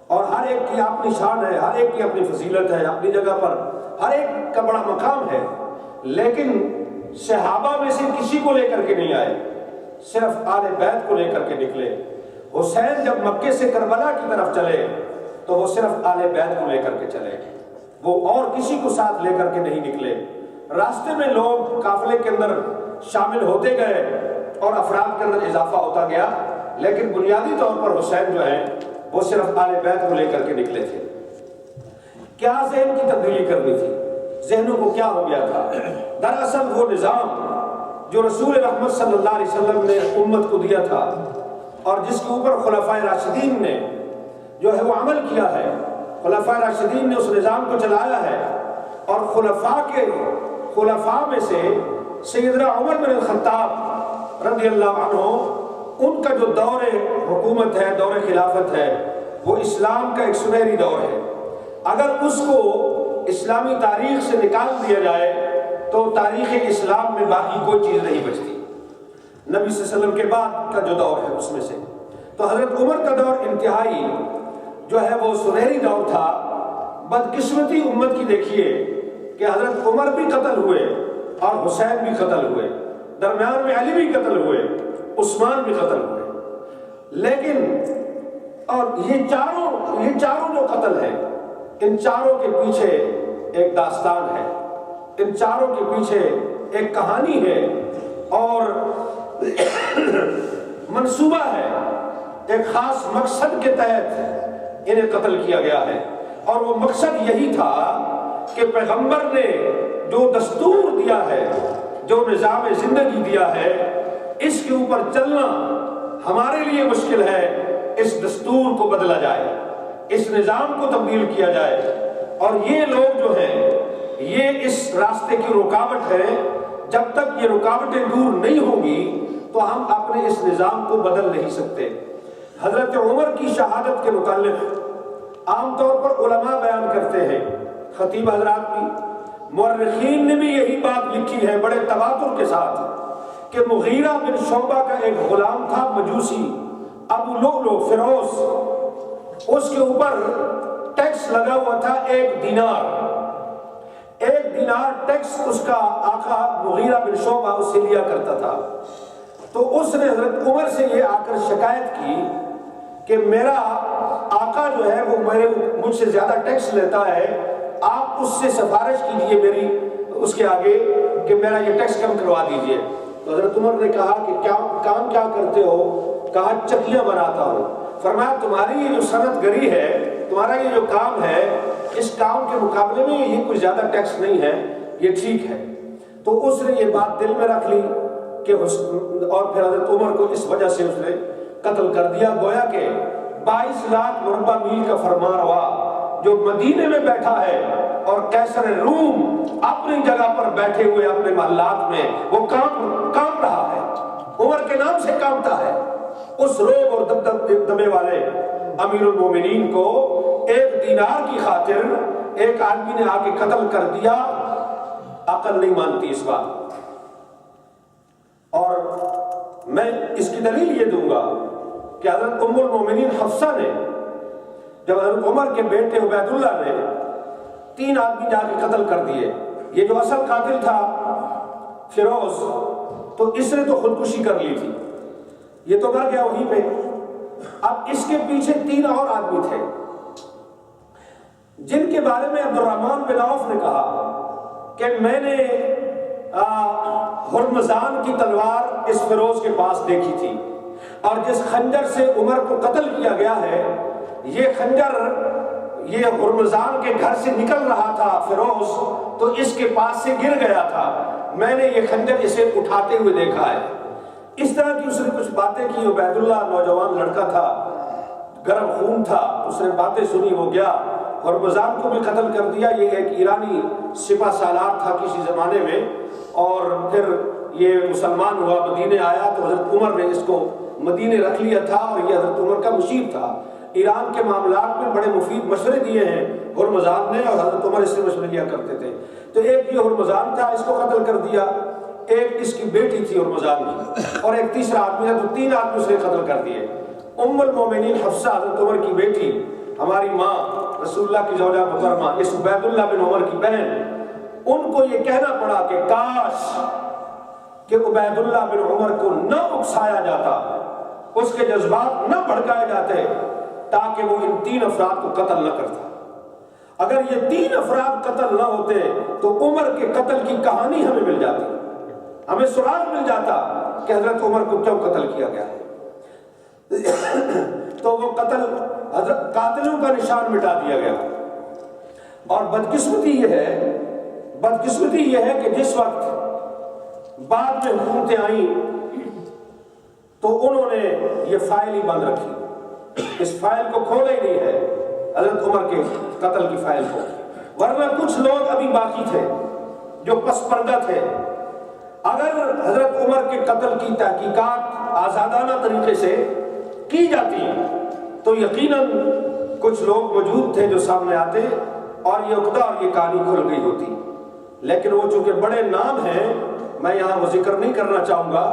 اور ہر ایک کی اپنی شان ہے، ہر ایک کی اپنی فضیلت ہے، اپنی جگہ پر ہر ایک کا بڑا مقام ہے، لیکن صحابہ میں سے کسی کو لے کر کے نہیں آئے، صرف آل بیت کو لے کر کے نکلے۔ حسین جب مکے سے کربلا کی طرف چلے تو وہ صرف آل بیت کو لے کر کے چلے، وہ اور کسی کو ساتھ لے کر کے نہیں نکلے۔ راستے میں لوگ قافلے کے اندر شامل ہوتے گئے اور افراد کے اندر اضافہ ہوتا گیا، لیکن بنیادی طور پر حسین جو ہے وہ صرف آل بیت کو لے کر کے نکلے تھے۔ کیا ذہن کی تبدیلی کرنی تھی؟ ذہنوں کو کیا ہو گیا تھا؟ دراصل وہ نظام جو رسول رحمت صلی اللہ علیہ وسلم نے امت کو دیا تھا اور جس کے اوپر خلفائے راشدین نے جو ہے وہ عمل کیا ہے، خلفائے راشدین نے اس نظام کو چلایا ہے، اور خلفاء میں سے سیدنا عمر بن الخطاب رضی اللہ عنہ، ان کا جو دور حکومت ہے، دور خلافت ہے، وہ اسلام کا ایک سنہری دور ہے۔ اگر اس کو اسلامی تاریخ سے نکال دیا جائے تو تاریخ اسلام میں باقی کوئی چیز نہیں بچتی۔ نبی صلی اللہ علیہ وسلم کے بعد کا جو دور ہے اس میں سے تو حضرت عمر کا دور انتہائی جو ہے وہ سنہری دور تھا۔ بدقسمتی امت کی دیکھیے کہ حضرت عمر بھی قتل ہوئے اور حسین بھی قتل ہوئے، درمیان میں علی بھی قتل ہوئے، عثمان بھی قتل ہوئے، لیکن اور یہ چاروں جو قتل ہیں، ان چاروں کے پیچھے ایک داستان ہے، ان چاروں کے پیچھے ایک کہانی ہے اور منصوبہ ہے، ایک خاص مقصد کے تحت انہیں قتل کیا گیا ہے، اور وہ مقصد یہی تھا کہ پیغمبر نے جو دستور دیا ہے، جو نظام زندگی دیا ہے، اس کے اوپر چلنا ہمارے لیے مشکل ہے، اس دستور کو بدلا جائے، اس نظام کو تبدیل کیا جائے، اور یہ لوگ جو ہیں یہ اس راستے کی رکاوٹ ہے۔ جب تک یہ رکاوٹیں دور نہیں ہوں گی تو ہم اپنے اس نظام کو بدل نہیں سکتے۔ حضرت عمر کی شہادت کے متعلق عام طور پر علماء بیان کرتے ہیں، خطیب حضرات بھی، مورخین نے بھی یہی بات لکھی ہے بڑے تواتر کے ساتھ کہ مغیرہ بن شعبہ کا ایک غلام تھا مجوسی، ابو لؤلؤ فیروز، اس کے اوپر ٹیکس لگا ہوا تھا 1 دینار ٹیکس اس کا آقا مغیرہ بن شعبہ اس سے لیا کرتا تھا۔ تو اس نے حضرت عمر سے یہ آ کر شکایت کی کہ میرا آقا جو ہے وہ مجھ سے زیادہ ٹیکس لیتا ہے، آپ اس سے سفارش کیجیے میری اس کے آگے کہ میرا یہ ٹیکس کم کروا دیجیے۔ تو حضرت عمر نے کہا کہ کام کیا کرتے ہو؟ کہا چکیاں بناتا ہوں۔ فرمایا تمہاری یہ جو صنعت گری ہے، تمہارا یہ جو کام ہے، اس کام کے مقابلے میں یہ کوئی زیادہ ٹیکس نہیں ہے، یہ ٹھیک ہے۔ تو اس نے یہ بات دل میں رکھ لی کہ اور پھر حضرت عمر کو اس وجہ سے اس نے قتل کر دیا۔ گویا کہ 22 لاکھ مربع میل کا فرمان روا جو مدینے میں بیٹھا ہے اور قیصر روم اپنی جگہ پر بیٹھے ہوئے اپنے محلات میں وہ کام رہا ہے، عمر کے نام سے کامتا ہے۔ اس روب اور دبدبے والے امیر المومنین کو 1 دینار کی خاطر ایک آدمی نے آ کے قتل کر دیا۔ عقل نہیں مانتی اس بات، اور میں اس کی دلیل یہ دوں گا کہ حضرت ام المومنین حفصہ نے جب حضرت عمر کے بیٹے عبید اللہ نے 3 آدمی جا کے قتل کر دیے، یہ جو اصل قاتل تھا فیروز، تو اس نے تو خودکشی کر لی تھی، یہ تو مر گیا وہیں پہ۔ اب اس کے پیچھے 3 اور آدمی تھے جن کے بارے میں عبد الرحمن بن عوف نے کہا کہ میں نے ہرمزان کی تلوار اس فیروز کے پاس دیکھی تھی، اور جس خنجر سے عمر کو قتل کیا گیا ہے، یہ خنجر یہ ہرمزان کے گھر سے نکل رہا تھا فیروز، تو اس کے پاس سے گر گیا تھا، میں نے یہ خنجر اسے اٹھاتے ہوئے دیکھا ہے۔ اس طرح کی اس نے کچھ باتیں کی۔ عبید اللہ نوجوان لڑکا تھا، گرم خون تھا، اس نے باتیں سنی، وہ گیا ہرمزان کو بھی قتل کر دیا۔ یہ ایک ایرانی سپہ سالار تھا کسی زمانے میں، اور پھر یہ مسلمان ہوا، مدینے آیا، تو حضرت عمر نے اس کو مدینے رکھ لیا تھا، اور یہ حضرت عمر کا مشیر تھا۔ ایران کے معاملات میں بڑے مفید مشورے دیے ہیں ہرمزان نے، اور حضرت عمر اس سے مشورے لیا کرتے تھے۔ تو ایک یہ ہرمزان تھا، اس کو قتل کر دیا، ایک اس کی بیٹی تھی ہرمزان کی، اور ایک تیسرا آدمی تھا، تو 3 آدمی اس نے قتل کر دیے۔ ام المومنین حفصہ حضرت عمر کی بیٹی، ہماری ماں رسول اللہ کی زوجہ محترمہ، اس عبید اللہ بن عمر کی بہن، ان کو یہ کہنا پڑا کہ کاش کہ عبید اللہ بن عمر کو نہ اکسایا جاتا، اس کے جذبات نہ بھڑکائے جاتے، تاکہ وہ ان 3 افراد کو قتل نہ کرتا۔ اگر یہ 3 افراد قتل نہ ہوتے تو عمر کے قتل کی کہانی ہمیں مل جاتی، ہمیں سراغ مل جاتا کہ حضرت عمر کو کیوں قتل کیا گیا ہے۔ تو وہ قتل حضرت قاتلوں کا نشان مٹا دیا گیا۔ اور بدقسمتی یہ ہے کہ جس وقت بعد میں حکومتیں آئیں تو انہوں نے یہ فائل ہی بند رکھی، اس فائل کو کھولا ہی نہیں ہے، حضرت عمر کے قتل کی فائل کو، ورنہ کچھ لوگ ابھی باقی تھے جو پس پردہ تھے۔ اگر حضرت عمر کے قتل کی تحقیقات آزادانہ طریقے سے کی جاتی تو یقیناً کچھ لوگ موجود تھے جو سامنے آتے اور یہ عقدہ اور یہ کہانی کھل گئی ہوتی، لیکن وہ چونکہ بڑے نام ہیں، میں یہاں وہ ذکر نہیں کرنا چاہوں گا،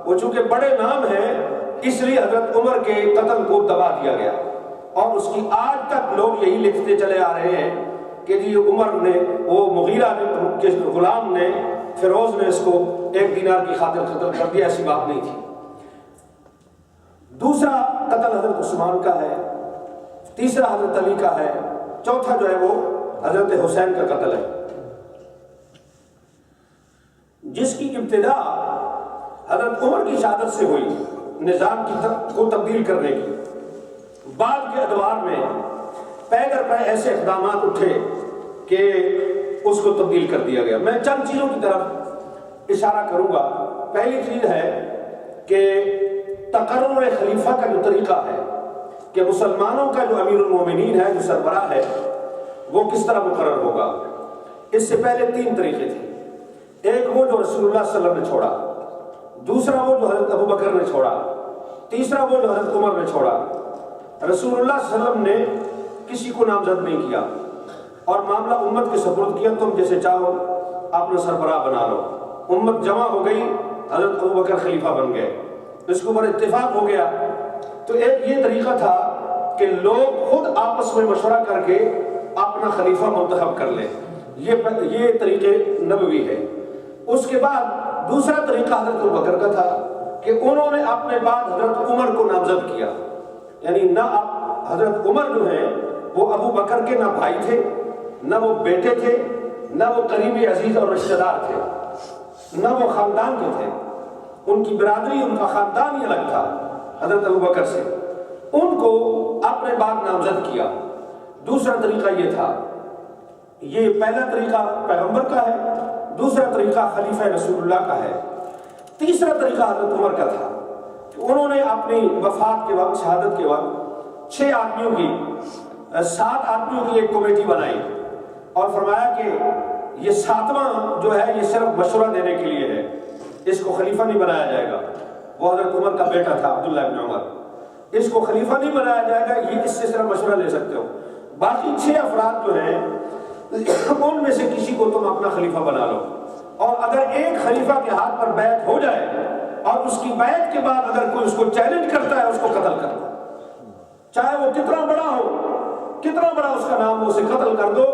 وہ چونکہ بڑے نام ہیں اس لیے حضرت عمر کے قتل کو دبا دیا گیا، اور اس کی آج تک لوگ یہی لکھتے چلے آ رہے ہیں کہ جی عمر نے، وہ مغیرہ کے غلام نے، فیروز نے اس کو 1 دینار کی خاطر قتل کر دیا، ایسی بات نہیں تھی۔ دوسرا قتل حضرت عثمان کا ہے، تیسرا حضرت علی کا ہے، چوتھا جو ہے وہ حضرت حسین کا قتل ہے، جس کی ابتدا حضرت عمر کی شہادت سے ہوئی نظام کو تبدیل کرنے کی۔ بعد کے ادوار میں پے در پے ایسے اقدامات اٹھے کہ اس کو تبدیل کر دیا گیا۔ میں چند چیزوں کی طرف اشارہ کروں گا۔ پہلی چیز ہے کہ تقرر خلیفہ کا جو طریقہ ہے کہ مسلمانوں کا جو امیر المومنین ہے، جو سربراہ ہے، وہ کس طرح مقرر ہوگا۔ اس سے پہلے 3 طریقے تھے، ایک وہ جو رسول اللہ صلی اللہ علیہ وسلم نے چھوڑا، دوسرا وہ جو حضرت ابو بکر نے چھوڑا، تیسرا وہ جو حضرت عمر نے چھوڑا۔ رسول اللہ صلی اللہ علیہ وسلم نے کسی کو نامزد نہیں کیا اور معاملہ امت کے سپرد کیا، تم جیسے چاہو اپنا سربراہ بنا لو۔ امت جمع ہو گئی، حضرت ابو بکر خلیفہ بن گئے، اس کے اوپر اتفاق ہو گیا۔ تو ایک یہ طریقہ تھا کہ لوگ خود آپس میں مشورہ کر کے اپنا خلیفہ منتخب کر لیں، یہ طریقے نبوی ہے۔ اس کے بعد دوسرا طریقہ حضرت ابو بکر کا تھا کہ انہوں نے اپنے بعد حضرت عمر کو نامزد کیا، یعنی نہ حضرت عمر جو ہیں وہ ابو بکر کے نہ بھائی تھے نہ وہ بیٹے تھے، نہ وہ قریبی عزیز اور رشتہ دار تھے، نہ وہ خاندان کے تھے، ان کی برادری، ان کا خاندان ہی الگ تھا حضرت ابوبکر سے، ان کو اپنے بعد نامزد کیا۔ دوسرا طریقہ یہ تھا، یہ پہلا طریقہ پیغمبر کا ہے، دوسرا طریقہ خلیفہ رسول اللہ کا ہے، تیسرا طریقہ حضرت عمر کا تھا کہ انہوں نے اپنی وفات کے وقت، شہادت کے وقت 7 آدمیوں کی ایک کمیٹی بنائی اور فرمایا کہ یہ 7واں جو ہے یہ صرف مشورہ دینے کے لیے ہے، اس کو خلیفہ نہیں بنایا جائے گا۔ وہ حضرت عمر کا بیٹا تھا عبداللہ ابن عمر، اس کو خلیفہ نہیں بنایا جائے گا، یہ اس سے صرف مشورہ لے سکتے ہو، باقی 6 افراد جو ہیں ان میں سے کسی کو تم اپنا خلیفہ بنا لو، اور اگر ایک خلیفہ کے ہاتھ پر بیعت ہو جائے اور اس کی بیعت کے بعد اگر کوئی اس کو چیلنج کرتا ہے اس کو قتل کر دو، چاہے وہ کتنا بڑا ہو، کتنا بڑا اس کا نام ہو، اسے قتل کر دو،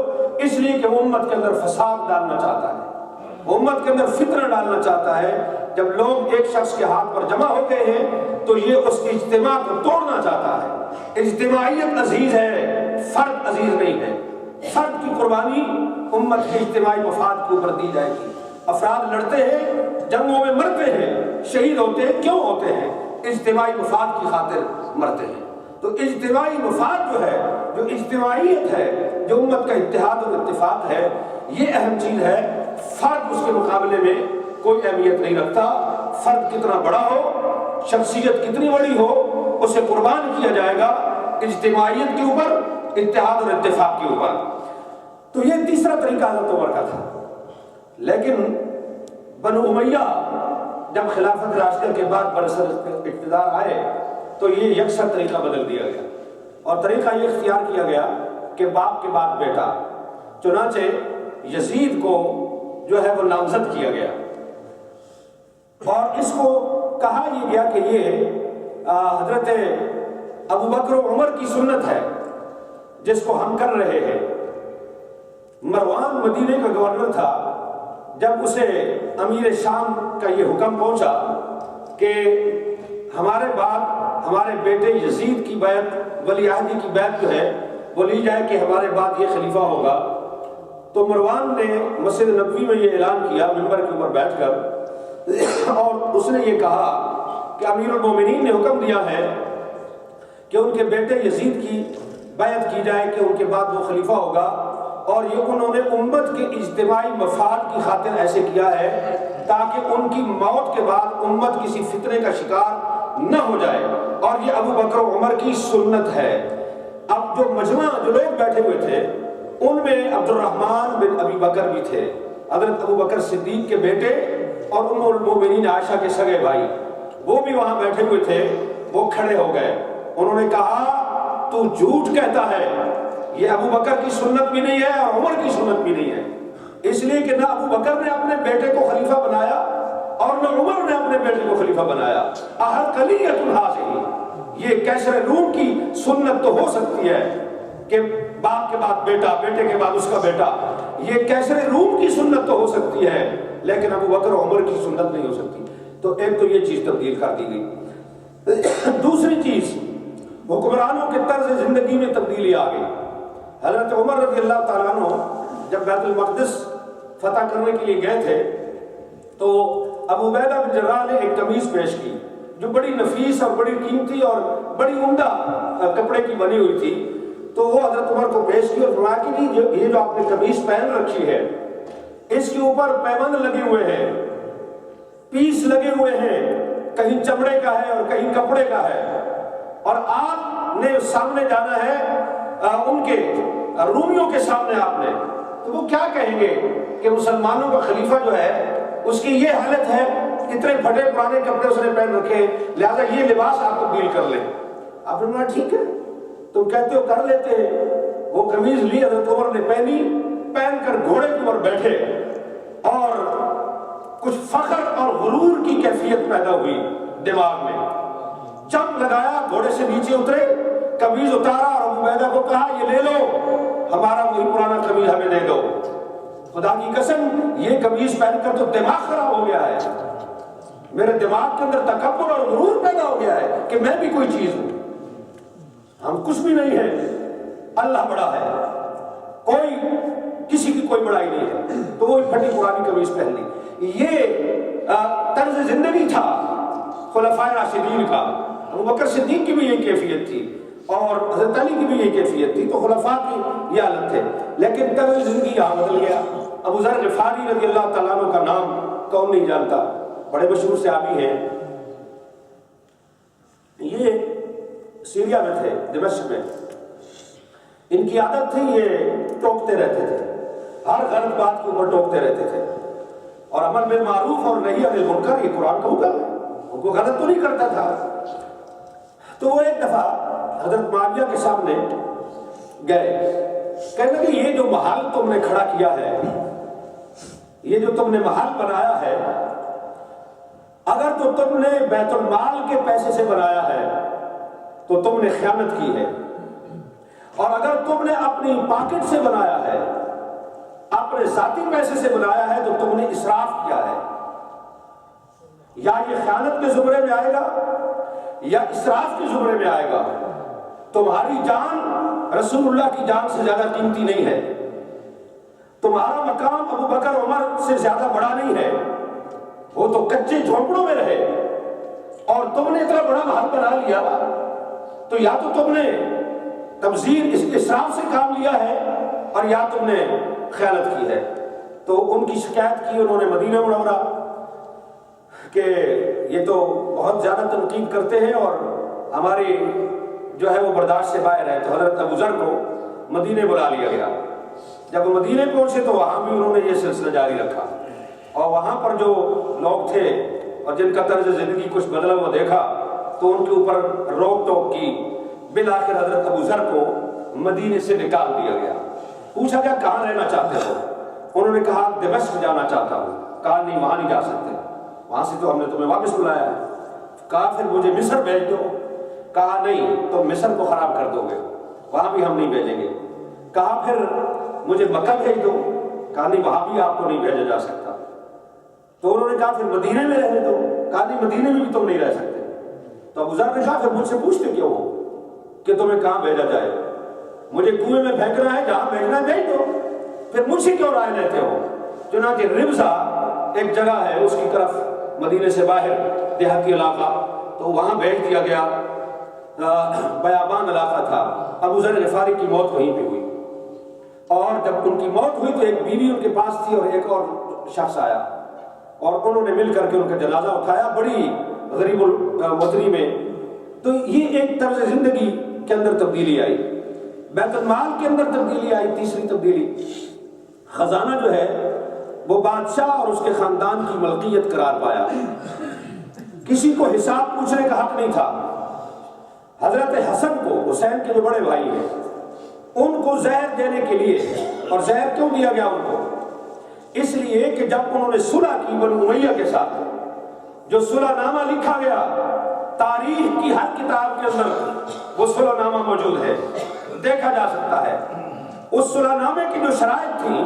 اس لیے کہ وہ امت کے اندر فساد ڈالنا چاہتا ہے، وہ امت کے اندر فتنہ ڈالنا چاہتا ہے۔ جب لوگ ایک شخص کے ہاتھ پر جمع ہو گئے ہیں تو یہ اس کی اجتماع کو توڑنا چاہتا ہے۔ اجتماعیت عزیز ہے، فرد عزیز نہیں ہے۔ فرد کی قربانی امت کے اجتماعی مفاد کے اوپر دی جائے گی۔ افراد لڑتے ہیں، جنگوں میں مرتے ہیں، شہید ہوتے ہیں، کیوں ہوتے ہیں؟ اجتماعی مفاد کی خاطر مرتے ہیں۔ تو اجتماعی مفاد جو ہے، جو اجتماعیت ہے، جو امت کا اتحاد اور اتفاق ہے، یہ اہم چیز ہے۔ فرد اس کے مقابلے میں کوئی اہمیت نہیں رکھتا۔ فرد کتنا بڑا ہو، شخصیت کتنی بڑی ہو، اسے قربان کیا جائے گا اجتماعیت کے اوپر، اتحاد اور اتفاق کے اوپر۔ تو یہ تیسرا طریقہ حضرت عمر کا تھا۔ لیکن بنو امیہ جب خلافت راشدہ کے بعد برسر اقتدار آئے تو یہ یکسر طریقہ بدل دیا گیا، اور طریقہ یہ اختیار کیا گیا کہ باپ کے بعد بیٹا، چنانچہ یزید کو جو ہے وہ نامزد کیا گیا، اور اس کو کہا یہ گیا کہ یہ حضرت ابوبکر و عمر کی سنت ہے جس کو ہم کر رہے ہیں۔ مروان مدینے کا گورنر تھا، جب اسے امیر شام کا یہ حکم پہنچا کہ ہمارے بعد ہمارے بیٹے یزید کی بیعت، ولی عہدی کی بیعت جو ہے وہ لی جائے کہ ہمارے بعد یہ خلیفہ ہوگا، تو مروان نے مسجد نبوی میں یہ اعلان کیا ممبر کے اوپر بیٹھ کر، اور اس نے یہ کہا کہ امیر المومنین نے حکم دیا ہے کہ ان کے بیٹے یزید کی بیعت کی جائے کہ ان کے بعد وہ خلیفہ ہوگا، اور یہ انہوں نے امت کے اجتماعی مفاد کی خاطر ایسے کیا ہے تاکہ ان کی موت کے بعد امت کسی فتنے کا شکار نہ ہو جائے، اور یہ ابوبکر و عمر کی سنت ہے۔ اب جو مجمع، جو لوگ بیٹھے ہوئے تھے، ان میں عبد الرحمن بن ابی بکر بھی تھے، حضرت ابوبکر صدیق کے بیٹے اور ام المومنین عائشہ کے سگے بھائی، وہ بھی وہاں بیٹھے ہوئے تھے۔ وہ کھڑے ہو گئے، انہوں نے کہا تو جھوٹ کہتا ہے، یہ ابوبکر کی سنت بھی نہیں ہے اور عمر کی سنت بھی نہیں ہے، اس لیے کہ نہ ابوبکر نے اپنے بیٹے کو خلیفہ بنایا اور نہ عمر نے اپنے بیٹے کو خلیفہ بنایا۔ احقلیت الحاصل، یہ کیسر روم کی سنت تو ہو سکتی ہے کہ باپ کے بعد بیٹا، بیٹے کے بعد اس کا بیٹا، یہ کیسر روم کی سنت تو ہو سکتی ہے، لیکن ابوبکر و عمر کی سنت نہیں ہو سکتی۔ تو ایک تو یہ چیز تبدیل کر دی گئی۔ دوسری چیز، حکمرانوں کے طرز زندگی میں تبدیلی آ گئی۔ حضرت عمر رضی اللہ تعالیٰ عنہ جب بیت المقدس فتح کرنے کے لیے گئے تھے تو ابو عبیدہ بن جراح نے ایک قمیص پیش کی جو بڑی نفیس اور بڑی قیمتی اور بڑی عمدہ کپڑے کی بنی ہوئی تھی، تو وہ حضرت عمر کو پیش کی اور فرمایا کہ یہ جو آپ نے قمیص پہن رکھی ہے اس کے اوپر پیبند لگے ہوئے ہیں، پیس لگے ہوئے ہیں، کہیں چمڑے کا ہے اور کہیں کپڑے کا ہے، اور آپ نے سامنے جانا ہے ان کے رومیوں کے سامنے آپ نے، تو وہ کیا کہیں گے کہ مسلمانوں کا خلیفہ جو ہے اس کی یہ حالت ہے، اتنے پھٹے پرانے کپڑے اس نے پہن رکھے، لہذا یہ لباس آپ تبدیل کر لیں۔ آپ نے کہا ٹھیک ہے، تم کہتے ہو کر لیتے ہیں۔ وہ قمیض لی، حضرت عمر نے پہنی، پہن کر گھوڑے کے اوپر بیٹھے، اور کچھ فخر اور غرور کی کیفیت پیدا ہوئی دماغ میں۔ جب لگایا، گھوڑے سے نیچے اترے، قمیض اتارا اور ابو عبیدہ کو کہا یہ لے لو، ہمارا وہی پرانا قمیض ہمیں دے دو۔ خدا کی قسم یہ قمیض پہن کر تو دماغ خراب ہو گیا ہے، میرے دماغ کے اندر تکبر اور غرور پیدا ہو گیا ہے کہ میں بھی کوئی چیز ہوں، ہم کچھ بھی نہیں ہیں، اللہ بڑا ہے۔ کوئی کسی کی کوئی بڑائی نہیں ہے، تو وہ پھٹی پرانی قمیص پہن لی۔ یہ طرز زندگی تھا خلفائے راشدین کا۔ ابوبکر صدیق کی بھی یہ کیفیت تھی اور حضرت علی کی بھی یہ کیفیت تھی، تو خلفاء کی یہ حالت ہے۔ لیکن طرز زندگی یہاں بدل گیا۔ ابو ذر غفاری رضی اللہ تعالیٰ عنہ کا نام کون نہیں جانتا، بڑے مشہور صحابی ہیں۔ یہ سیریا میں تھے، دمشق میں۔ ان کی عادت تھی یہ ٹوکتے رہتے تھے، ہر غلط بات کے اوپر ٹوکتے رہتے تھے، اور امر بالمعروف اور نہی عن المنکر یہ قرآن کا حکم ہے، وہ کوئی غلط تو نہیں کرتا تھا۔ تو وہ ایک دفعہ حضرت معاویہ کے سامنے گئے، کہنے لگے یہ جو محل تم نے کھڑا کیا ہے، یہ جو تم نے محل بنایا ہے، اگر تو تم نے بیت المال کے پیسے سے بنایا ہے تو تم نے خیانت کی ہے، اور اگر تم نے اپنی پاکٹ سے بنایا ہے، اپنے ذاتی پیسے سے بنایا ہے، تو تم نے اسراف کیا ہے۔ یا یہ خیانت کے زمرے میں آئے گا یا اسراف کے زمرے میں آئے گا۔ تمہاری جان رسول اللہ کی جان سے زیادہ قیمتی نہیں ہے، تمہارا مقام ابو بکر عمر سے زیادہ بڑا نہیں ہے، وہ تو کچے جھونپڑوں میں رہے، اور تم نے اتنا بڑا محل بنا لیا، تو یا تو تم نے تبذیر اسراف سے کام لیا ہے اور یا تم نے خیانت کی ہے۔ تو ان کی شکایت کی انہوں نے مدینہ منورہ کہ یہ تو بہت زیادہ تنقید کرتے ہیں اور ہماری جو ہے وہ برداشت سے باہر ہے۔ تو حضرت ابو ذر کو مدینے بلا لیا گیا۔ جب وہ مدینے پہنچے تو وہاں بھی انہوں نے یہ سلسلہ جاری رکھا، اور وہاں پر جو لوگ تھے اور جن کا طرز زندگی کچھ بدلا ہوا دیکھا تو ان کے اوپر روک ٹوک کی۔ بالآخر حضرت ابو ذر کو مدینے سے نکال دیا گیا۔ پوچھا گیا کہاں رہنا چاہتے ہو؟ انہوں نے کہا دمشق جانا چاہتا ہوں۔ کہا نہیں وہاں نہیں جا سکتے، وہاں سے تو ہم نے تمہیں واپس بلایا ہے۔ کہا پھر مجھے مصر بھیج دو۔ کہا نہیں تم مصر کو خراب کر دو گے، وہاں بھی ہم نہیں بھیجیں گے۔ کہا پھر مجھے مکہ بھیج دو۔ کہا نہیں وہاں بھی آپ کو نہیں بھیجا جا سکتا۔ تو انہوں نے کہا پھر مدینے میں رہنے دو۔ کہا نہیں مدینے میں بھی تم نہیں رہ سکتے۔ تو ابو ذر نے کہا پھر مجھ سے پوچھتے کیوں ہو کہ تمہیں کہاں بھیجا جائے؟ مجھے کنویں میں پھینکنا ہے، جہاں بھیجنا ہے بھیج دو، پھر مجھ سے کیوں رائے لیتے ہو؟ چنانچہ ربضہ ایک جگہ ہے اس کی طرف مدینے سے باہر دیہاتی علاقہ، تو وہاں بھیج دیا گیا۔ بیابان علاقہ تھا۔ ابو ذر غفاری کی موت وہیں پہ ہوئی، اور جب ان کی موت ہوئی تو ایک بیوی ان کے پاس تھی اور ایک اور شخص آیا، اور انہوں نے مل کر کے ان کا جنازہ اٹھایا بڑی غریب الوطنی میں۔ تو یہ ایک طرز زندگی کے اندر تبدیلی آئی، بیت المال کے اندر تبدیلی آئی۔ تیسری تبدیلی، خزانہ جو ہے وہ بادشاہ اور اس کے خاندان کی ملکیت قرار پایا، کسی کو حساب پوچھنے کا حق نہیں تھا۔ حضرت حسن کو، حسین کے جو بڑے بھائی ہیں، ان کو زہر دینے کے لیے، اور زہر کیوں دیا گیا ان کو؟ اس لیے کہ جب انہوں نے صلح کی بنو امیہ کے ساتھ، جو صلح نامہ لکھا گیا، تاریخ کی ہر کتاب کے اندر وہ صلح نامہ موجود ہے، دیکھا جا سکتا ہے۔ اس صلح نامے کی جو شرائط تھی،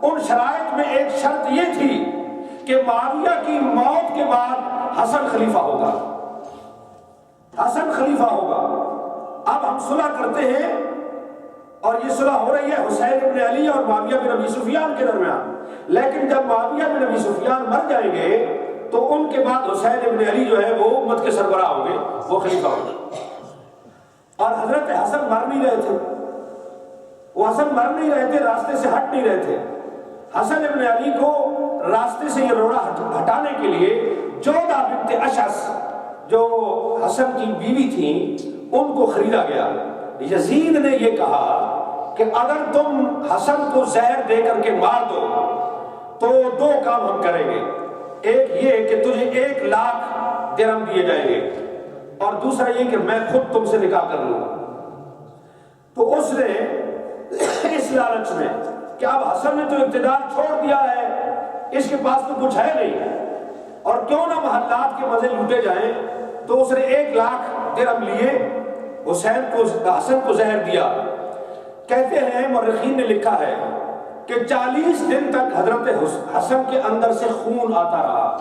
ان شرائط میں ایک شرط یہ تھی کہ معاویہ کی موت کے بعد حسن خلیفہ ہوگا، حسن خلیفہ ہوگا۔ اب ہم صلح کرتے ہیں اور یہ صلح ہو رہی ہے حسین ابن علی اور معاویہ بن ابی سفیان کے درمیان، لیکن جب معاویہ بن ابی سفیان مر جائیں گے تو ان کے بعد حسین ابن علی جو ہے وہ امت کے سربراہ ہوں گے، وہ خلیفہ ہوں گے۔ اور حضرت حسن مر نہیں رہے تھے، وہ حسن مر نہیں رہے تھے، راستے سے ہٹ نہیں رہے تھے۔ حسن ابن علی کو راستے سے یہ روڑا ہٹانے کے لیے جودہ بنت اشعث جو حسن کی بیوی تھیں ان کو خریدا گیا۔ یزید نے یہ کہا کہ اگر تم حسن کو زہر دے کر کے مار دو تو دو کام ہم کریں گے، ایک یہ کہ تجھے 1,00,000 درہم دیے جائیں گے، اور دوسرا یہ کہ میں خود تم سے نکاح کر لوں۔ تو اس نے اس لالچ میں کہ اب حسن نے تو اقتدار چھوڑ دیا ہے، اس کے پاس تو کچھ ہے نہیں، اور کیوں نہ محلات کے مزے لوٹے جائیں، تو اس نے 1,00,000 درہم لیے، حسن کو زہر دیا۔ کہتے ہیں مورخین نے لکھا ہے کہ 40 دن تک حضرت حسن کے اندر سے خون آتا رہا،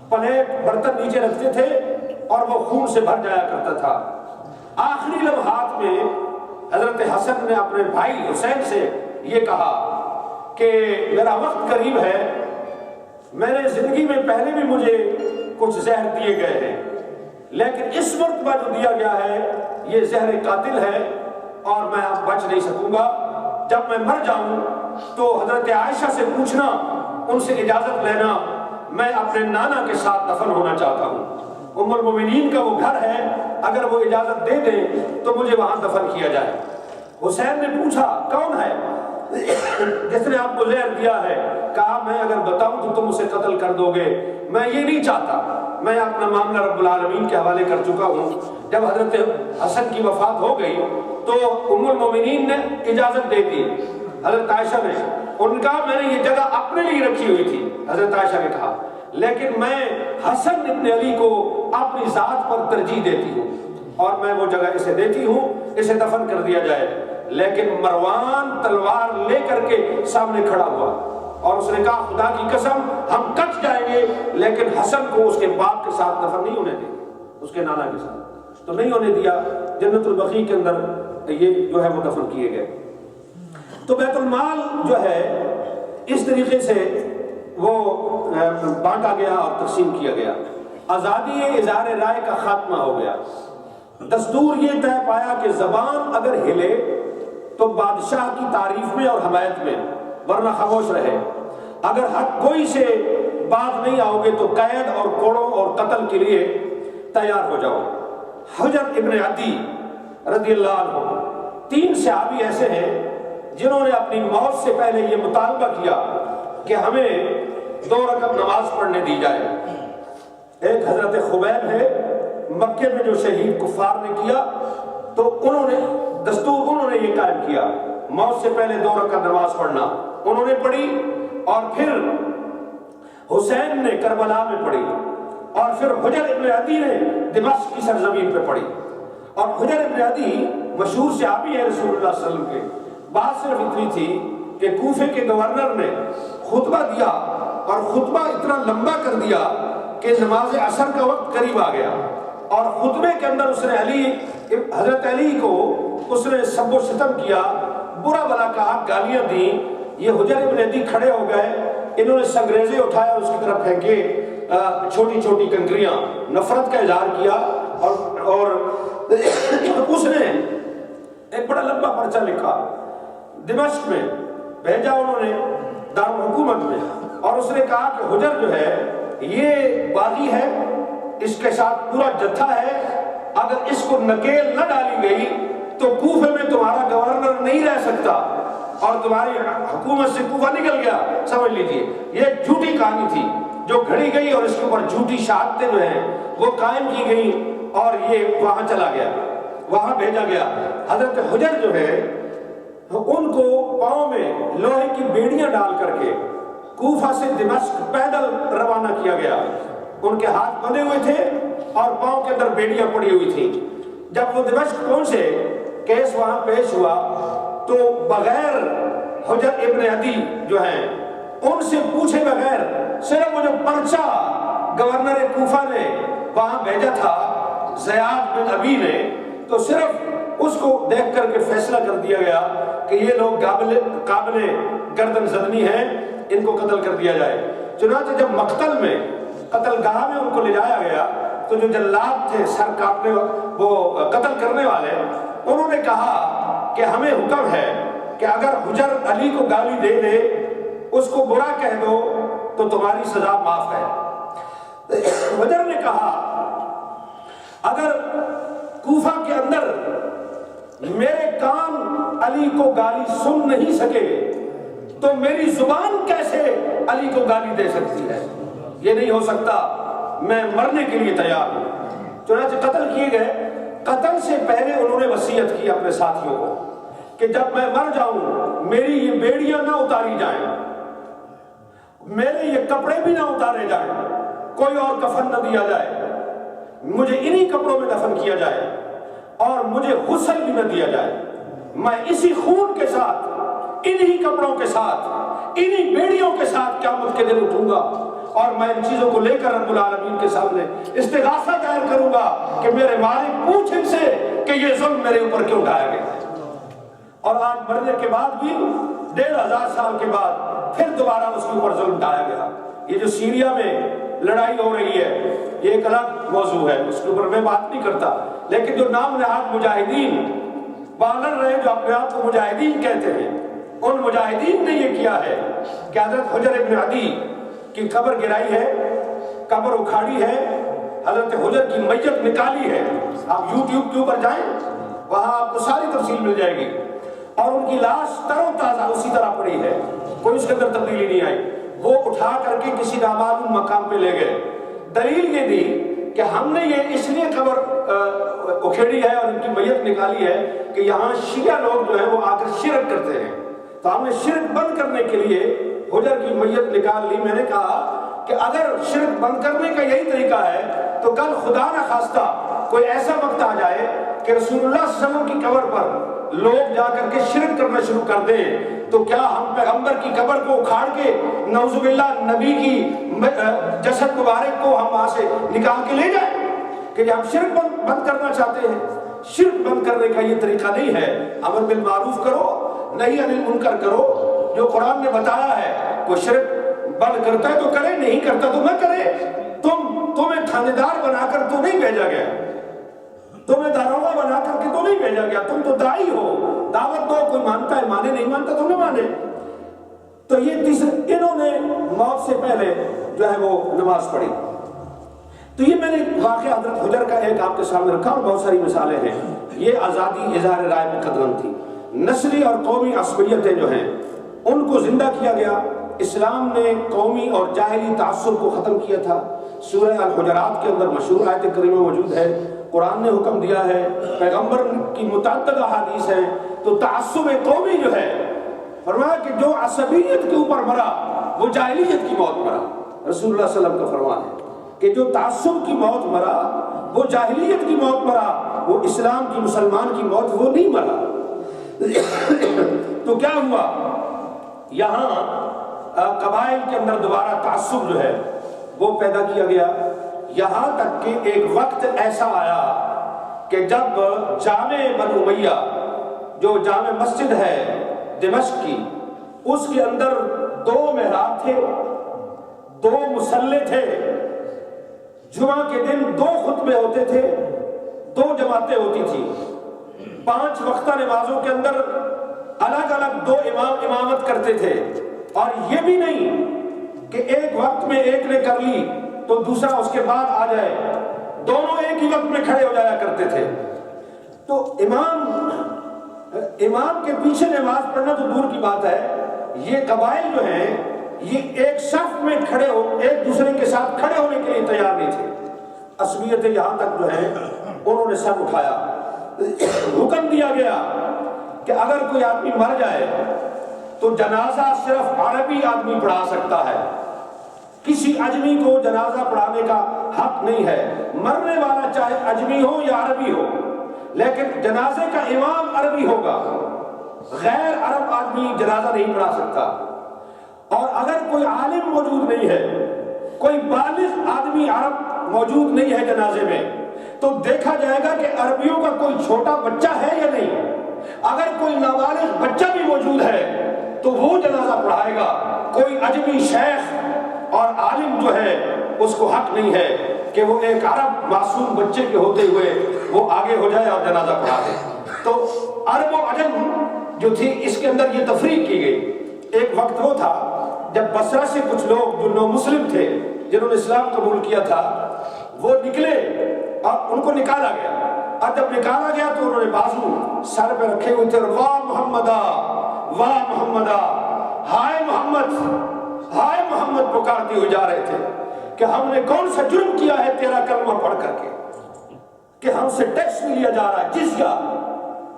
پلیٹ برتن نیچے رکھتے تھے اور وہ خون سے بھر جایا کرتا تھا۔ آخری لمحات میں حضرت حسن نے اپنے بھائی حسین سے یہ کہا کہ میرا وقت قریب ہے، میں نے زندگی میں پہلے بھی مجھے کچھ زہر دیے گئے ہیں، لیکن اس مرتبہ جو دیا گیا ہے یہ زہر قاتل ہے اور میں اب بچ نہیں سکوں گا۔ جب میں مر جاؤں تو حضرت عائشہ سے پوچھنا، ان سے اجازت لینا، میں اپنے نانا کے ساتھ دفن ہونا چاہتا ہوں۔ ام المومنین کا وہ گھر ہے، اگر وہ اجازت دے دیں تو مجھے وہاں دفن کیا جائے۔ حسین نے پوچھا کون ہے جس نے آپ کو زہر دیا ہے؟ کہا میں اگر بتاؤں تو تم اسے قتل کر دو گے، میں یہ نہیں چاہتا، میں اپنا معاملہ رب العالمین کے حوالے کر چکا ہوں۔ جب حضرت حسن کی وفات ہو گئی تو ام المومنین نے اجازت دے دی، حضرت عائشہ نے، ان کا میں نے یہ جگہ اپنے لیے رکھی ہوئی تھی، حضرت عائشہ نے کہا، لیکن میں حسن ابن علی کو اپنی ذات پر ترجیح دیتی ہوں اور میں وہ جگہ اسے دیتی ہوں، اسے دفن کر دیا جائے۔ لیکن مروان تلوار لے کر کے سامنے کھڑا ہوا اور اس نے کہا خدا کی قسم ہم کٹ جائیں گے لیکن حسن کو اس کے باپ کے ساتھ دفن نہیں ہونے دیں گے، اس کے نانا کے ساتھ، تو نہیں ہونے دیا۔ جنت البقیع کے اندر یہ جو ہے وہ دفن کیے گئے۔ تو بیت المال جو ہے اس طریقے سے وہ بانٹا گیا اور تقسیم کیا گیا۔ آزادی اظہار رائے کا خاتمہ ہو گیا۔ دستور یہ طے پایا کہ زبان اگر ہلے تو بادشاہ کی تعریف میں اور حمایت میں، ورنہ خاموش رہے۔ اگر حق گوئی سے باز نہیں آؤ گے تو قید اور کوڑوں اور قتل کے لیے تیار ہو جاؤ۔ حجر ابن عدی رضی اللہ عنہ، 3 صحابی ایسے ہیں جنہوں نے اپنی موت سے پہلے یہ مطالبہ کیا کہ ہمیں 2 رکعت نماز پڑھنے دی جائے۔ ایک حضرت خبیب ہے، مکے میں جو شہید کفار نے کیا تو انہوں نے دستور انہوں نے یہ قائم کیا، موت سے پہلے 2 رکعت نماز پڑھنا، انہوں نے پڑھی، اور پھر حسین نے کربلا میں پڑھی، اور پھر حجر ابن عدی نے دمشق کی سرزمین پہ پڑھی۔ اور حجر ابن عدی مشہور صحابی ہے رسول اللہ صلی اللہ علیہ وسلم کے۔ بات صرف اتنی تھی کہ کوفے کے گورنر نے خطبہ دیا اور خطبہ اتنا لمبا کر دیا کہ نماز عصر کا وقت قریب آ گیا، اور خطبے کے اندر اس نے حضرت علی کو اس نے سب و شتم کیا، برا بلا کہا، گالیاں دیں۔ یہ حجر ابن عدی کھڑے ہو گئے، انہوں نے سنگریزے اٹھایا اس کی طرف پھینکے، چھوٹی چھوٹی کنکریاں، نفرت کا اظہار کیا، اور اس نے ایک بڑا لمبا پرچہ لکھا، دمشق میں بھیجا انہوں نے دارالحکومت میں، اور اس نے کہا کہ حجر جو ہے یہ باغی ہے، اس کے ساتھ پورا جتھا ہے، اگر اس کو نکیل نہ ڈالی گئی تو کوفے میں تمہارا گورنر نہیں رہ سکتا اور تمہاری حکومت سے کوفہ نکل گیا، سمجھ لیجئے۔ یہ جھوٹی کہانی تھی جو گھڑی گئی اور اس کے اوپر جھوٹی شہادتیں جو ہیں وہ قائم کی گئی، اور یہ وہاں چلا گیا، وہاں بھیجا گیا۔ حضرت حجر جو ہے ان کو پاؤں میں لوہے کی بیڑیاں ڈال کر کے کوفہ سے دمشق پیدل روانہ کیا گیا۔ ان کے ہاتھ بندھے ہوئے تھے اور پاؤں کے اندر بیڑیاں پڑی ہوئی تھیں۔ جب وہ دمشق پہنچے، کیس وہاں پیش ہوا، تو بغیر حجر ابن عدی جو ہیں ان سے پوچھے بغیر، صرف وہ جو پرچہ گورنر کوفہ نے وہاں بھیجا تھا زیاد بن ابی نے، تو صرف اس کو دیکھ کر کے فیصلہ کر دیا گیا کہ یہ لوگ قابل گردن زدنی ہیں، ان کو قتل کر دیا جائے۔ چنانچہ جب مقتل میں، قتل گاہ میں ان کو لے جایا گیا تو جو جلاد تھے، سر کاٹنے وہ قتل کرنے والے، انہوں نے کہا کہ ہمیں حکم ہے کہ اگر حجر علی کو گالی دے دے، اس کو برا کہہ دو تو تمہاری سزا معاف ہے۔ حجر نے کہا اگر کوفہ کے اندر میرے کان علی کو گالی سن نہیں سکے تو میری زبان کیسے علی کو گالی دے سکتی ہے؟ یہ نہیں ہو سکتا، میں مرنے کے لیے تیار ہوں۔ چنانچہ قتل کیے گئے۔ قتل سے پہلے انہوں نے وصیت کی اپنے ساتھیوں کو کہ جب میں مر جاؤں میری یہ بیڑیاں نہ اتاری جائیں، میرے یہ کپڑے بھی نہ اتارے جائیں، کوئی اور کفن نہ دیا جائے، مجھے انہی کپڑوں میں دفن کیا جائے اور مجھے غسل بھی نہ دیا جائے، میں اسی خون کے ساتھ، انہی کپڑوں کے ساتھ، انہی بیڑیوں کے ساتھ قیامت کے دن اٹھوں گا، اور میں ان چیزوں کو لے کر رب العالمین کے سامنے استغاثہ دائر کروں گا کہ میرے مالک پوچھ ان سے کہ یہ ظلم میرے اوپر کیوں اٹھایا گیا۔ اور آج مرنے کے بعد بھی 1500 سال کے بعد پھر دوبارہ اس کے اوپر ظلم ڈایا گیا۔ یہ جو سیریا میں لڑائی ہو رہی ہے یہ ایک الگ موضوع ہے، اس کے اوپر میں بات نہیں کرتا، لیکن جو نام نہاد مجاہدین بالر رہے جو اپنے آپ کو مجاہدین کہتے ہیں، ان مجاہدین نے یہ کیا ہے کہ حضرت حجر ابن عدی کی قبر گرائی ہے، قبر اکھاڑی ہے، حضرت حجر کی میت نکالی ہے۔ آپ یوٹیوب کے اوپر جائیں وہاں آپ کو ساری تفصیل مل جائے گی، اور ان کی لاش تر و تازہ اسی طرح پڑی ہے، کوئی اس کے اندر تبدیلی نہیں آئی۔ وہ اٹھا کر کے کسی نامعلوم مقام پہ لے گئے، دلیل یہ دی کہ ہم نے یہ اس لیے قبر اکھیڑی ہے اور ان کی میت نکالی ہے کہ یہاں شیعہ لوگ جو ہیں وہ آ کر شرک کرتے ہیں، تو ہم نے شرک بند کرنے کے لیے حجر کی میت نکال لی۔ میں نے کہا کہ اگر شرک بند کرنے کا یہی طریقہ ہے تو کل خدا نہ خواستہ کوئی ایسا وقت آ جائے کہ رسول اللہ صلی اللہ علیہ وسلم کی قبر پر لوگ جا کر کے شرک کرنا شروع کر دیں، تو کیا ہم پیغمبر کی قبر کو اکھاڑ کے نعوذ باللہ نبی کی جسد مبارک کو ہم وہاں سے نکال کے لے جائیں کہ ہم شرک بند کرنا چاہتے ہیں؟ شرک بند کرنے کا یہ طریقہ نہیں ہے۔ امر بالمعروف کرو، نہی عن المنکر کرو، جو قرآن نے بتایا ہے۔ کوئی شرک بند کرتا ہے تو کرے، نہیں کرتا تو نہ کرے۔ تمہیں تھانے دار بنا کر تو نہیں بھیجا گیا، تمہیں داروغہ بنا کر کے تو نہیں بھیجا گیا، تم تو داعی ہو، دعوت دو، کوئی مانتا ہے مانے، نہیں مانتا تو نہ مانے۔ تو یہ تیسرے انہوں نے موت سے پہلے جو ہے وہ نماز پڑھی۔ تو یہ میں نے واقعہ حضرت حجر کا ایک آپ کے سامنے رکھا، اور بہت ساری مثالیں ہیں۔ یہ آزادی اظہار رائے میں قدغن تھی۔ نسلی اور قومی عصبیتیں جو ہیں ان کو زندہ کیا گیا۔ اسلام نے قومی اور جاہلی تعصب کو ختم کیا تھا۔ سورہ الحجرات کے اندر مشہور آیت کریمہ موجود ہے، قرآن نے حکم دیا ہے، پیغمبر کی متعدد احادیث ہیں۔ تو تعصب قومی جو ہے، فرمایا کہ جو عصبیت کے اوپر مرا وہ جاہلیت کی موت مرا۔ رسول اللہ صلی اللہ علیہ وسلم کا فرمان ہے کہ جو تعصب کی موت مرا وہ جاہلیت کی موت مرا، وہ اسلام کی مسلمان کی موت وہ نہیں مرا۔ تو کیا ہوا؟ یہاں قبائل کے اندر دوبارہ تعصب جو ہے وہ پیدا کیا گیا، یہاں تک کہ ایک وقت ایسا آیا کہ جب جامع بنو امیہ جو جامع مسجد ہے دمشق کی، اس کے اندر 2 محراب تھے، 2 مصلے تھے، جمعہ کے دن 2 خطبے ہوتے تھے، 2 جماعتیں ہوتی تھی، 5 وقتہ نمازوں کے اندر الگ الگ 2 امام امامت کرتے تھے۔ اور یہ بھی نہیں کہ ایک وقت میں ایک نے کر لی تو دوسرا اس کے بعد آ جائے، دونوں ایک ہی وقت میں کھڑے ہو جایا کرتے تھے۔ تو امام کے پیچھے نماز پڑھنا تو دور کی بات ہے، یہ قبائل جو ہیں یہ ایک صف میں کھڑے ہو، ایک دوسرے کے ساتھ کھڑے ہونے کے لیے تیار نہیں تھے۔ عصبیتیں یہاں تک جو ہیں انہوں نے سر اٹھایا، حکم دیا گیا کہ اگر کوئی آدمی مر جائے تو جنازہ صرف عربی آدمی پڑھا سکتا ہے، کسی اجمی کو جنازہ پڑھانے کا حق نہیں ہے، مرنے والا چاہے اجمی ہو یا عربی ہو، لیکن جنازے کا امام عربی ہوگا، غیر عرب آدمی جنازہ نہیں پڑھا سکتا۔ اور اگر کوئی عالم موجود نہیں ہے، کوئی بالغ آدمی عرب موجود نہیں ہے جنازے میں، تو دیکھا جائے گا کہ عربیوں کا کوئی چھوٹا بچہ ہے یا نہیں۔ اگر کوئی نابالغ بچہ بھی موجود ہے تو وہ جنازہ پڑھائے گا، کوئی اجمی شیخ اور عالم جو ہے اس کو حق نہیں ہے کہ وہ ایک عرب معصوم بچے کے ہوتے ہوئے وہ آگے ہو جائے اور جنازہ پڑھا دے۔ تو عرب و عجم جو تھی اس کے اندر یہ تفریق کی گئی۔ ایک وقت وہ تھا جب بصرہ سے کچھ لوگ جو نو مسلم تھے، جنہوں نے اسلام قبول کیا تھا، وہ نکلے اور ان کو نکالا گیا، اور جب نکالا گیا تو انہوں نے بازو سر پہ رکھے ہوئے تھے، واہ محمدہ واہ محمدہ، ہائے محمد ہائے محمد پکارتے ہوئے جا رہے تھے کہ ہم نے کون سا جرم کیا ہے تیرا کلمہ پڑھ کر کے کہ ہم سے ٹیکس بھی لیا جا رہا ہے، جزیہ،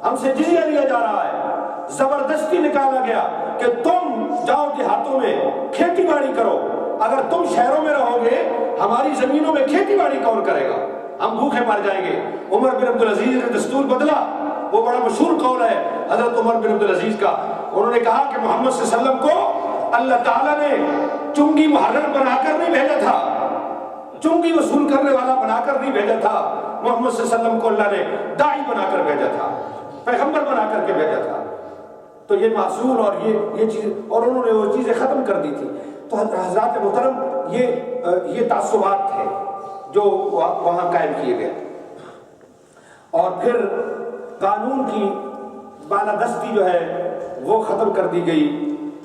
ہم سے جزیہ لیا جا رہا ہے۔ زبردستی نکالا گیا کہ تم جاؤ دیہاتوں میں کھیتی باڑی کرو، اگر تم شہروں میں رہو گے ہماری زمینوں میں کھیتی باڑی کون کرے گا، ہم بھوکے مر جائیں گے۔ عمر بن عبدالعزیز نے دستور بدلا، وہ بڑا مشہور قول ہے حضرت عمر بن عبدالعزیز کا۔ انہوں نے کہا کہ محمد صلی اللہ علیہ وسلم کو اللہ تعالیٰ نے چنگی محرر بنا کر نہیں بھیجا تھا، چنگی وصول کرنے والا بنا کر نہیں بھیجا تھا، محمد صلی اللہ علیہ وسلم کو اللہ نے داعی بنا کر بھیجا تھا، پیغمبر بنا کر کے بھیجا تھا۔ تو یہ معصول اور یہ چیز، اور انہوں نے وہ چیزیں ختم کر دی تھی. تو حضرات محترم یہ تعصبات تھے جو وہاں قائم کیے گئے. اور پھر قانون کی بالادستی جو ہے وہ ختم کر دی گئی.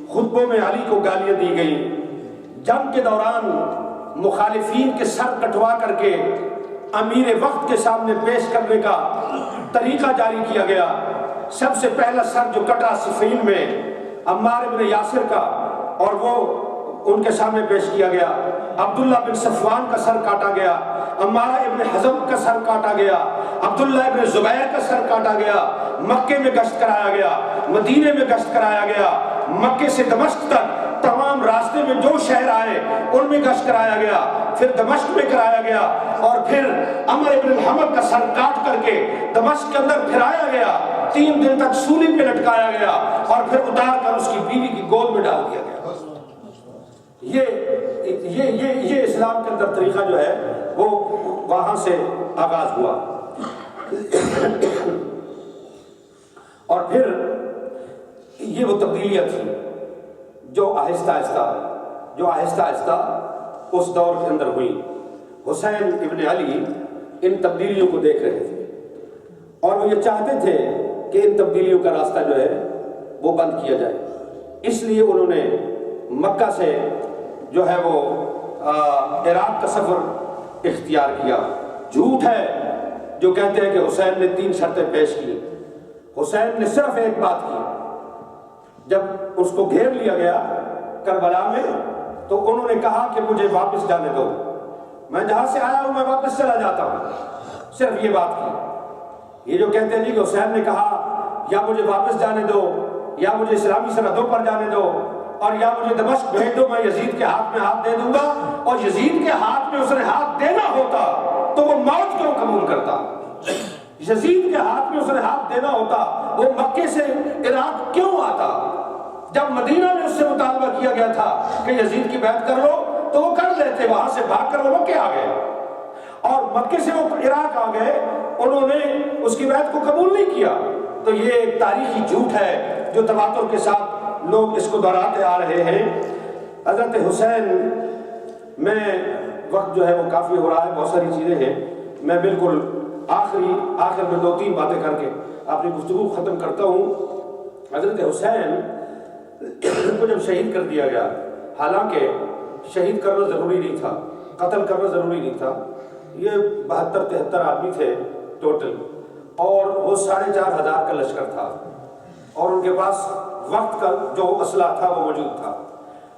خطبوں میں علی کو گالیاں دی گئی. جنگ کے دوران مخالفین کے سر کٹوا کر کے امیر وقت کے سامنے پیش کرنے کا طریقہ جاری کیا گیا. سب سے پہلا سر جو کٹا صفین میں عمار بن یاسر کا، اور وہ ان کے سامنے پیش کیا گیا. عبداللہ بن صفوان کا سر کاٹا گیا. عمارہ ابن حزم کا سر کاٹا گیا. عبداللہ ابن زبیر کا سر کاٹا گیا. مکے میں گشت کرایا گیا، مدینے میں گشت کرایا گیا، مکے سے دمشق تک تمام راستے میں جو شہر آئے ان میں گشت کرایا گیا. پھر دمشق میں کرایا گیا، اور پھر عمر ابن الحمد کا سر کاٹ کر کے دمشق کے اندر پھرایا گیا. 3 دن تک سولی پہ لٹکایا گیا، اور پھر اتار کر اس کی بیوی کی گود میں ڈال دیا گیا. یہ اسلام کے اندر طریقہ جو ہے وہ وہاں سے آغاز ہوا. اور پھر یہ وہ تبدیلیاں تھیں جو آہستہ آہستہ اس دور کے اندر ہوئی. حسین ابن علی ان تبدیلیوں کو دیکھ رہے تھے، اور وہ یہ چاہتے تھے کہ ان تبدیلیوں کا راستہ جو ہے وہ بند کیا جائے. اس لیے انہوں نے مکہ سے جو ہے وہ عراق کا سفر اختیار کیا. جھوٹ ہے جو کہتے ہیں کہ حسین نے 3 شرطیں پیش کی. حسین نے صرف ایک بات کی. جب اس کو گھیر لیا گیا کربلا میں تو انہوں نے کہا کہ مجھے واپس جانے دو، میں جہاں سے آیا ہوں میں واپس چلا جاتا ہوں. صرف یہ بات کی. یہ جو کہتے ہیں جی کہ حسین نے کہا یا مجھے واپس جانے دو، یا مجھے اسلامی سرحدوں پر جانے دو، اور یا مجھے دمشق بھیج دو، میں یزید کے ہاتھ میں ہاتھ دے دوں گا. اور یزید کے ہاتھ میں اس نے ہاتھ دینا ہوتا تو وہ موت کیوں قبول کرتا؟ یزید کے ہاتھ میں اس نے ہاتھ دینا ہوتا وہ مکے سے عراق کیوں آتا؟ جب مدینہ میں اس سے مطالبہ کیا گیا تھا کہ یزید کی بیعت کر لو تو وہ کر لیتے. وہاں سے بھاگ کر وہ مکے آ گئے، اور مکے سے وہ عراق آ گئے. انہوں نے اس کی بیعت کو قبول نہیں کیا. تو یہ ایک تاریخی جھوٹ ہے جو تواتر کے ساتھ لوگ اس کو دہراتے آ رہے ہیں. حضرت حسین میں وقت جو ہے وہ کافی ہو رہا ہے، بہت ساری چیزیں ہیں. میں بالکل آخر میں 2-3 باتیں کر کے اپنی گفتگو ختم کرتا ہوں. حضرت حسین کو جب شہید کر دیا گیا، حالانکہ شہید کرنا ضروری نہیں تھا، قتل کرنا ضروری نہیں تھا. یہ 72-73 آدمی تھے ٹوٹل، اور وہ 4500 کا لشکر تھا، اور ان کے پاس وقت کا جو اسلحہ تھا وہ موجود تھا.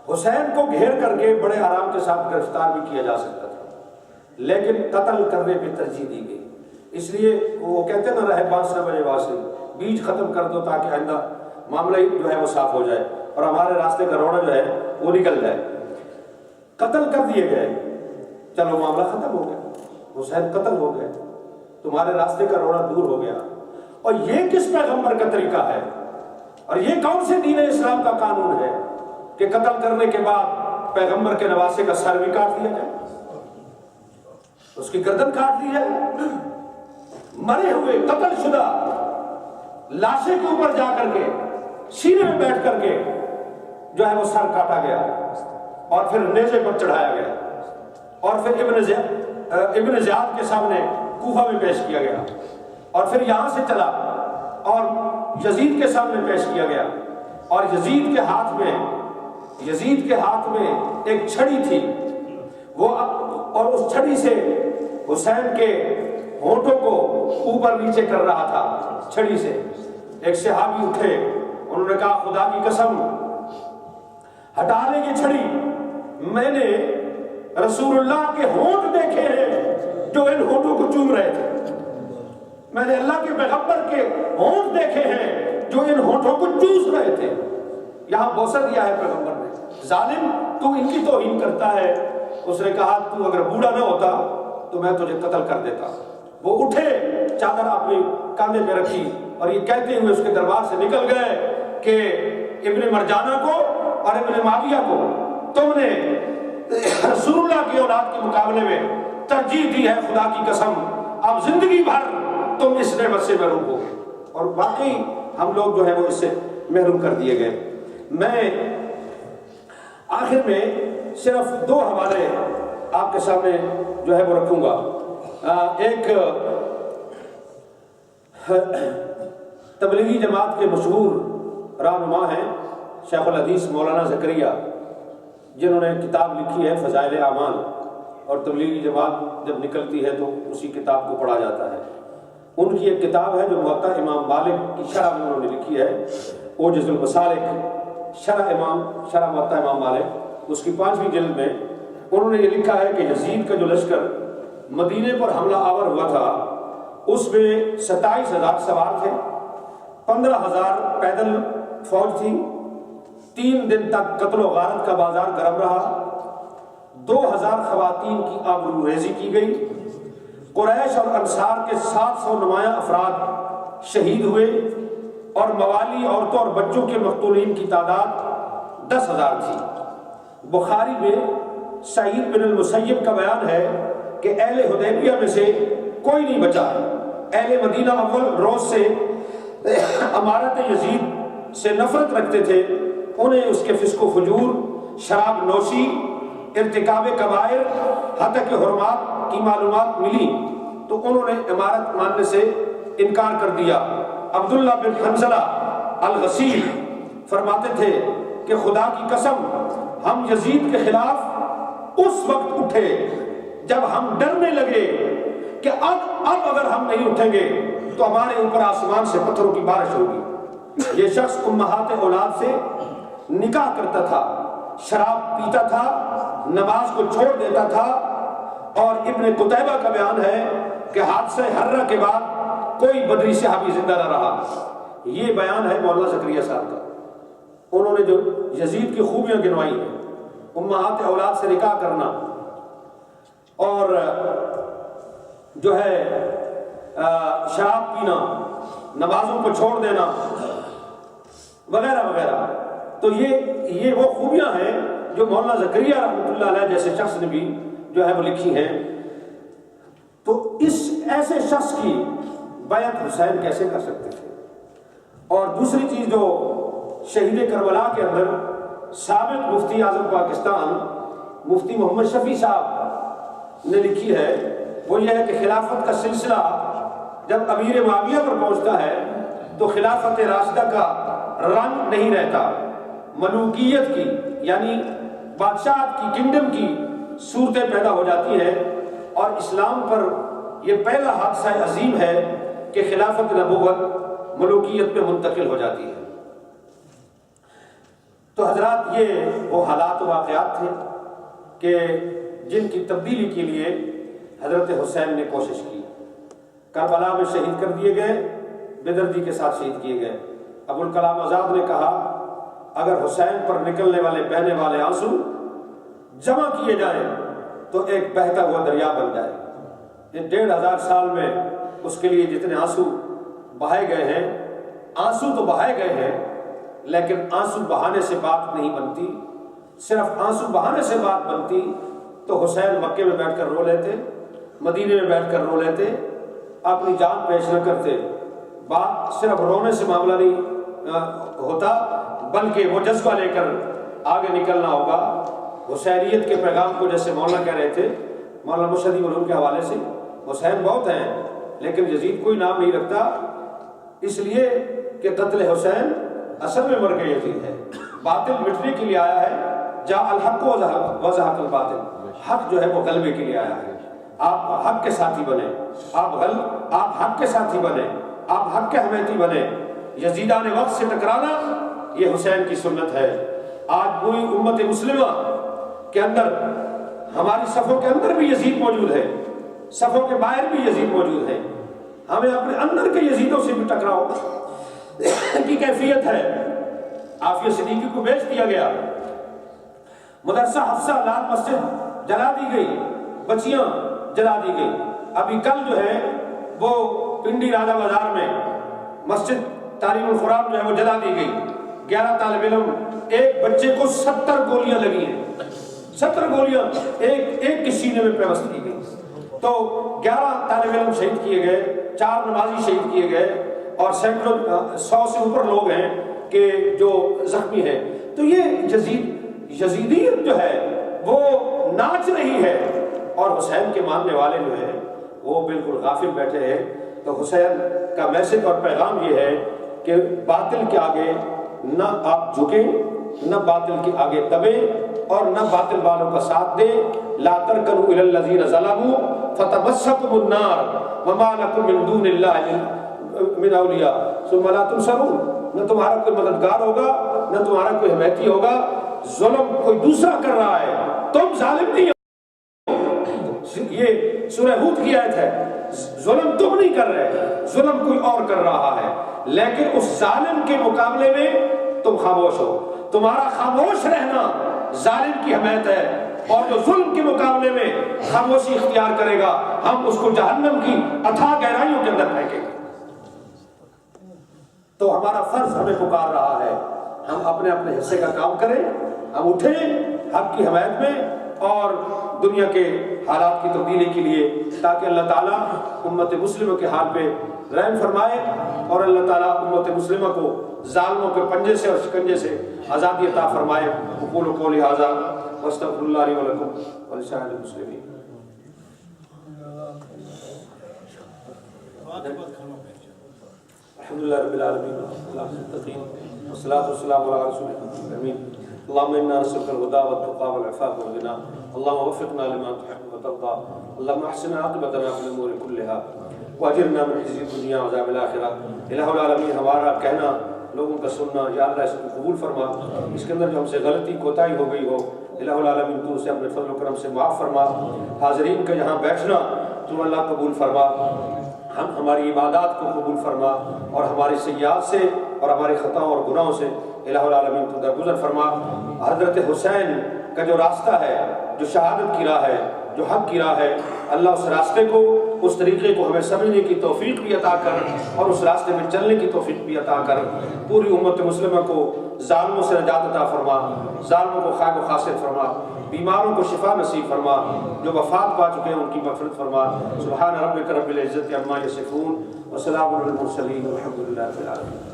حسین کو گھیر کر کے بڑے آرام کے ساتھ گرفتار بھی کیا جا سکتا تھا، لیکن قتل کرنے پہ ترجیح دی گئی. اس لیے وہ کہتے ہیں نا رہے بانس نہ بجے واصل، بیج ختم کر دو تاکہ آئندہ معاملہ جو ہے وہ صاف ہو جائے اور ہمارے راستے کا روڑا جو ہے وہ نکل جائے. قتل کر دیے گئے، چلو معاملہ ختم ہو گیا. حسین قتل ہو گئے، تمہارے راستے کا روڑا دور ہو گیا. اور یہ کس پیغمبر کا طریقہ ہے، اور یہ کون سے دین اسلام کا قانون ہے کہ قتل کرنے کے بعد پیغمبر کے نواسے کا سر بھی کاٹ دیا جائے، اس کی گردن کاٹ دی جائے؟ مرے ہوئے قتل شدہ لاشے کے اوپر جا کر کے سینے میں بیٹھ کر کے جو ہے وہ سر کاٹا گیا، اور پھر نیزے پر چڑھایا گیا، اور پھر ابن زیاد کے سامنے کوفہ میں پیش کیا گیا، اور پھر یہاں سے چلا اور یزید کے سامنے پیش کیا گیا. اور یزید کے ہاتھ میں ایک چھڑی تھی، وہ اور اس چھڑی سے حسین کے ہونٹوں کو اوپر نیچے کر رہا تھا. چھڑی سے ایک صحابی اٹھے، انہوں نے کہا خدا کی قسم ہٹا لیں گے چھڑی، میں نے رسول اللہ کے ہونٹ دیکھے ہیں جو ان ہونٹوں کو چوم رہے تھے، میں نے اللہ کے پیغمبر کے ہونٹ دیکھے ہیں جو ان ہونٹوں کو چوس رہے تھے. یہاں بوسہ دیا ہے پیغمبر نے، ظالم تو ان کی توہین کرتا ہے. اس نے کہا تو اگر بوڑھا نہ ہوتا تو میں تجھے قتل کر دیتا. وہ اٹھے، چادر اپنے کاندھے پہ رکھی، اور یہ کہتے ہوئے اس کے دربار سے نکل گئے کہ ابن مرجانہ کو اور ابن معاویہ کو تم نے رسول اللہ کی اولاد کے مقابلے میں ترجیح دی ہے. خدا کی قسم اب زندگی بھر تم اس نعمت سے محروم ہو گے. اور واقعی ہم لوگ جو ہے وہ اس سے محروم کر دیے گئے۔ میں آخر میں صرف 2 حوالے آپ کے سامنے جو ہے وہ رکھوں گا۔ ایک تبلیغی جماعت کے مشہور رہنما ہیں شیخ الحدیث مولانا زکریا، جنہوں نے کتاب لکھی ہے فضائل اعمال، اور تبلیغی جماعت جب نکلتی ہے تو اسی کتاب کو پڑھا جاتا ہے۔ ان کی ایک کتاب ہے جو موطا امام مالک کی شرح میں انہوں نے لکھی ہے، اوجز المسالک، شرح موطا امام مالک، اس کی 5ویں جلد میں انہوں نے یہ لکھا ہے کہ یزید کا جو لشکر مدینے پر حملہ آور ہوا تھا اس میں 27,000 سوار تھے، 15,000 پیدل فوج تھی، 3 دن تک قتل و غارت کا بازار گرم رہا، 2,000 خواتین کی آبرو ریزی کی گئی، قریش اور انصار کے 700 نمایاں افراد شہید ہوئے، اور موالی عورتوں اور بچوں کے مقتولین کی تعداد 10,000 تھی۔ بخاری میں سعید بن المسیب کا بیان ہے کہ اہل حدیبیہ میں سے کوئی نہیں بچا، اہل مدینہ اول روز سے امارت یزید سے نفرت رکھتے تھے، انہیں اس کے فسق و فجور، شراب نوشی، ارتکاب کبائر، حتی کہ حرمات کی معلومات ملی تو انہوں نے امارت ماننے سے انکار کر دیا۔ عبداللہ بن حنظلہ الغسیل فرماتے تھے کہ خدا کی قسم ہم یزید کے خلاف اس وقت اٹھے جب ہم ڈرنے لگے کہ اب اگر ہم نہیں اٹھیں گے تو ہمارے اوپر آسمان سے پتھروں کی بارش ہوگی۔ یہ شخص امہات اولاد سے نکاح کرتا تھا، شراب پیتا تھا، نماز کو چھوڑ دیتا تھا، اور ابن قتیبہ کا بیان ہے کہ حادثہ حرہ کے بعد کوئی بدری صحابی زندہ نہ رہا۔ یہ بیان ہے مولانا زکریا صاحب کا، انہوں نے جو یزید کی خوبیاں گنوائی ہیں، امہات اولاد سے نکاح کرنا، اور جو ہے شراب پینا، نمازوں کو چھوڑ دینا، وغیرہ وغیرہ۔ تو یہ وہ خوبیاں ہیں جو مولانا زکریا رحمۃ اللہ علیہ جیسے شخص نے بھی جو ہے وہ لکھی ہیں۔ تو اس ایسے شخص کی بیعت حسین کیسے کر سکتے تھے؟ اور دوسری چیز جو شہید کربلا کے اندر سابق مفتی اعظم پاکستان مفتی محمد شفیع صاحب نے لکھی ہے وہ یہ ہے کہ خلافت کا سلسلہ جب امیر معاویہ پر پہنچتا ہے تو خلافت راشدہ کا رنگ نہیں رہتا، ملوکیت کی یعنی بادشاہت کی، کنگڈم کی صورتیں پیدا ہو جاتی ہیں، اور اسلام پر یہ پہلا حادثہ عظیم ہے کہ خلافت نبوت ملوکیت پہ منتقل ہو جاتی ہے۔ تو حضرات یہ وہ حالات و واقعات تھے کہ جن کی تبدیلی کے لیے حضرت حسین نے کوشش کی۔ کربلا میں شہید کر دیے گئے، بے دردی کے ساتھ شہید کیے گئے۔ ابوالکلام آزاد نے کہا اگر حسین پر نکلنے والے بہنے والے آنسو جمع کیے جائیں تو ایک بہتا ہوا دریا بن جائے۔ ان 1500 سال میں اس کے لیے جتنے آنسو بہائے گئے ہیں، آنسو تو بہائے گئے ہیں لیکن آنسو بہانے سے بات نہیں بنتی۔ صرف آنسو بہانے سے بات بنتی تو حسین مکے میں بیٹھ کر رو لیتے، مدینے میں بیٹھ کر رو لیتے، اپنی جان پیش نہ کرتے۔ بات صرف رونے سے معاملہ نہیں ہوتا بلکہ وہ جذبہ لے کر آگے نکلنا ہوگا۔ حسینیت کے پیغام کو جیسے مولانا کہہ رہے تھے، مولانا مشہدی علوم کے حوالے سے، حسین بہت ہیں لیکن یزید کوئی نام نہیں رکھتا، اس لیے کہ قتل حسین اصل میں مرگ یزید ہے۔ باطل مٹنے کے لیے آیا ہے، جا الحق وزحق الباطل، حق جو ہے وہ غلبے کے لیے آیا ہے۔ آپ حق کے ساتھی بنیں، آپ حق کے ساتھی بنیں، آپ حق کے حمیتی بنیں۔ یزیدان وقت سے ٹکرانا یہ حسین کی سنت ہے۔ آج پوری امت مسلمہ کے اندر، ہماری صفوں کے اندر بھی یزید موجود ہے، صفوں کے باہر بھی یزید موجود ہے۔ ہمیں اپنے اندر کے یزیدوں سے بھی ٹکراؤ کی کیفیت ہے۔ عافیہ صدیقی کو بیچ دیا گیا، مدرسہ حفصہ لال مسجد جلا دی گئی، بچیاں جلا دی گئی۔ ابھی کل جو ہے وہ پنڈی راجہ بازار میں مسجد تعلیم القرآن جو ہے وہ جلا دی گئی۔ 11 طالب علم، ایک بچے کو 70 گولیاں لگی ہیں، 70 گولیاں ایک کے سینے میں پیوست کی گئی۔ تو 11 طالب علم شہید کیے گئے، 4 نمازی شہید کیے گئے، اور سینکڑوں 100 سے اوپر لوگ ہیں کہ جو زخمی ہیں. تو یہ یزیدیت جو ہے وہ ناچ رہی ہے اور حسین کے ماننے والے جو ہیں وہ بالکل غافل بیٹھے ہیں. تو حسین کا میسج اور پیغام یہ ہے کہ باطل کے آگے نہ آپ جھکیں، نہ باطل کے آگے دبیں اور نہ باطل والوں کا ساتھ دیں. لا ترکنوا الی الذین ظلموا فتمسکم النار وما لکم من دون اللہ من اولیاء ثم لا تنصرون. نہ تمہارا کوئی مددگار ہوگا، نہ تمہارا کوئی حمایتی ہوگا. ظلم کوئی دوسرا کر رہا ہے، تم ظالم نہیں ہو. یہ سورہ ہود کی آیت ہے. ظلم تم نہیں کر رہے، ظلم کوئی اور کر رہا ہے، لیکن اس ظالم کے مقابلے میں تم خاموش ہو. تمہارا خاموش رہنا ظالم کی حمایت ہے، اور جو ظلم کے مقابلے میں خاموشی اختیار کرے گا ہم اس کو جہنم کی اتھاہ گہرائیوں کے اندر پھینکیں گے. تو ہمارا فرض ہمیں پکار رہا ہے، ہم اپنے اپنے حصے کا کام کریں، ہم اٹھیں حق کی حمایت میں اور دنیا کے حالات کی تبدیلی کے لیے، تاکہ اللہ تعالیٰ امت مسلمہ کے حال پہ رحم فرمائے اور اللہ تعالیٰ امت مسلمہ کو ظالموں کے پنجے سے اور شکنجے سے آزادی عطا فرمائے. اقول قولی ھذا واستغفر اللہ لی ولکم ولسائر المسلمین. الحمدللہ رب العالمین والصلاۃ والسلام علی رسول الامین. اللهم انا نسألك الهدى والتقى والعفاف والغنى اللهم وفقنا لما تحب وترضى اللهم احسن عاقبتنا في الامور كلها واجرنا من خزي الدنيا وعذاب الاخرة. الہ العالمین ہمارا کہنا، لوگوں کا سننا، یا اللہ اس کو قبول فرما. اس کے اندر جو ہم سے غلطی کوتاہی ہو گئی ہو الہ العالمین تو اسے اپنے فضل و کرم سے معاف فرما. حاضرین کا یہاں بیٹھنا تو اللہ قبول فرما. ہماری عبادات کو قبول فرما اور ہماری سیئات سے اور ہماری خطاؤں اور گناہوں سے الہ العالمین تو درگزر فرما. حضرت حسین کا جو راستہ ہے، جو شہادت کی راہ ہے، جو حق کی راہ ہے، اللہ اس راستے کو، اس طریقے کو ہمیں سمجھنے کی توفیق بھی عطا کر اور اس راستے میں چلنے کی توفیق بھی عطا کر. پوری امت مسلمہ کو ظالموں سے نجات عطا فرما، ظالموں کو خائب و خاسر فرما، بیماروں کو شفا نصیب فرما، جو وفات پا چکے ہیں ان کی مغفرت فرما. سبحان ربک رب العزت عما یصفون وسلام علی المرسلین والحمد للہ رب العالمین.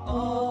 Oh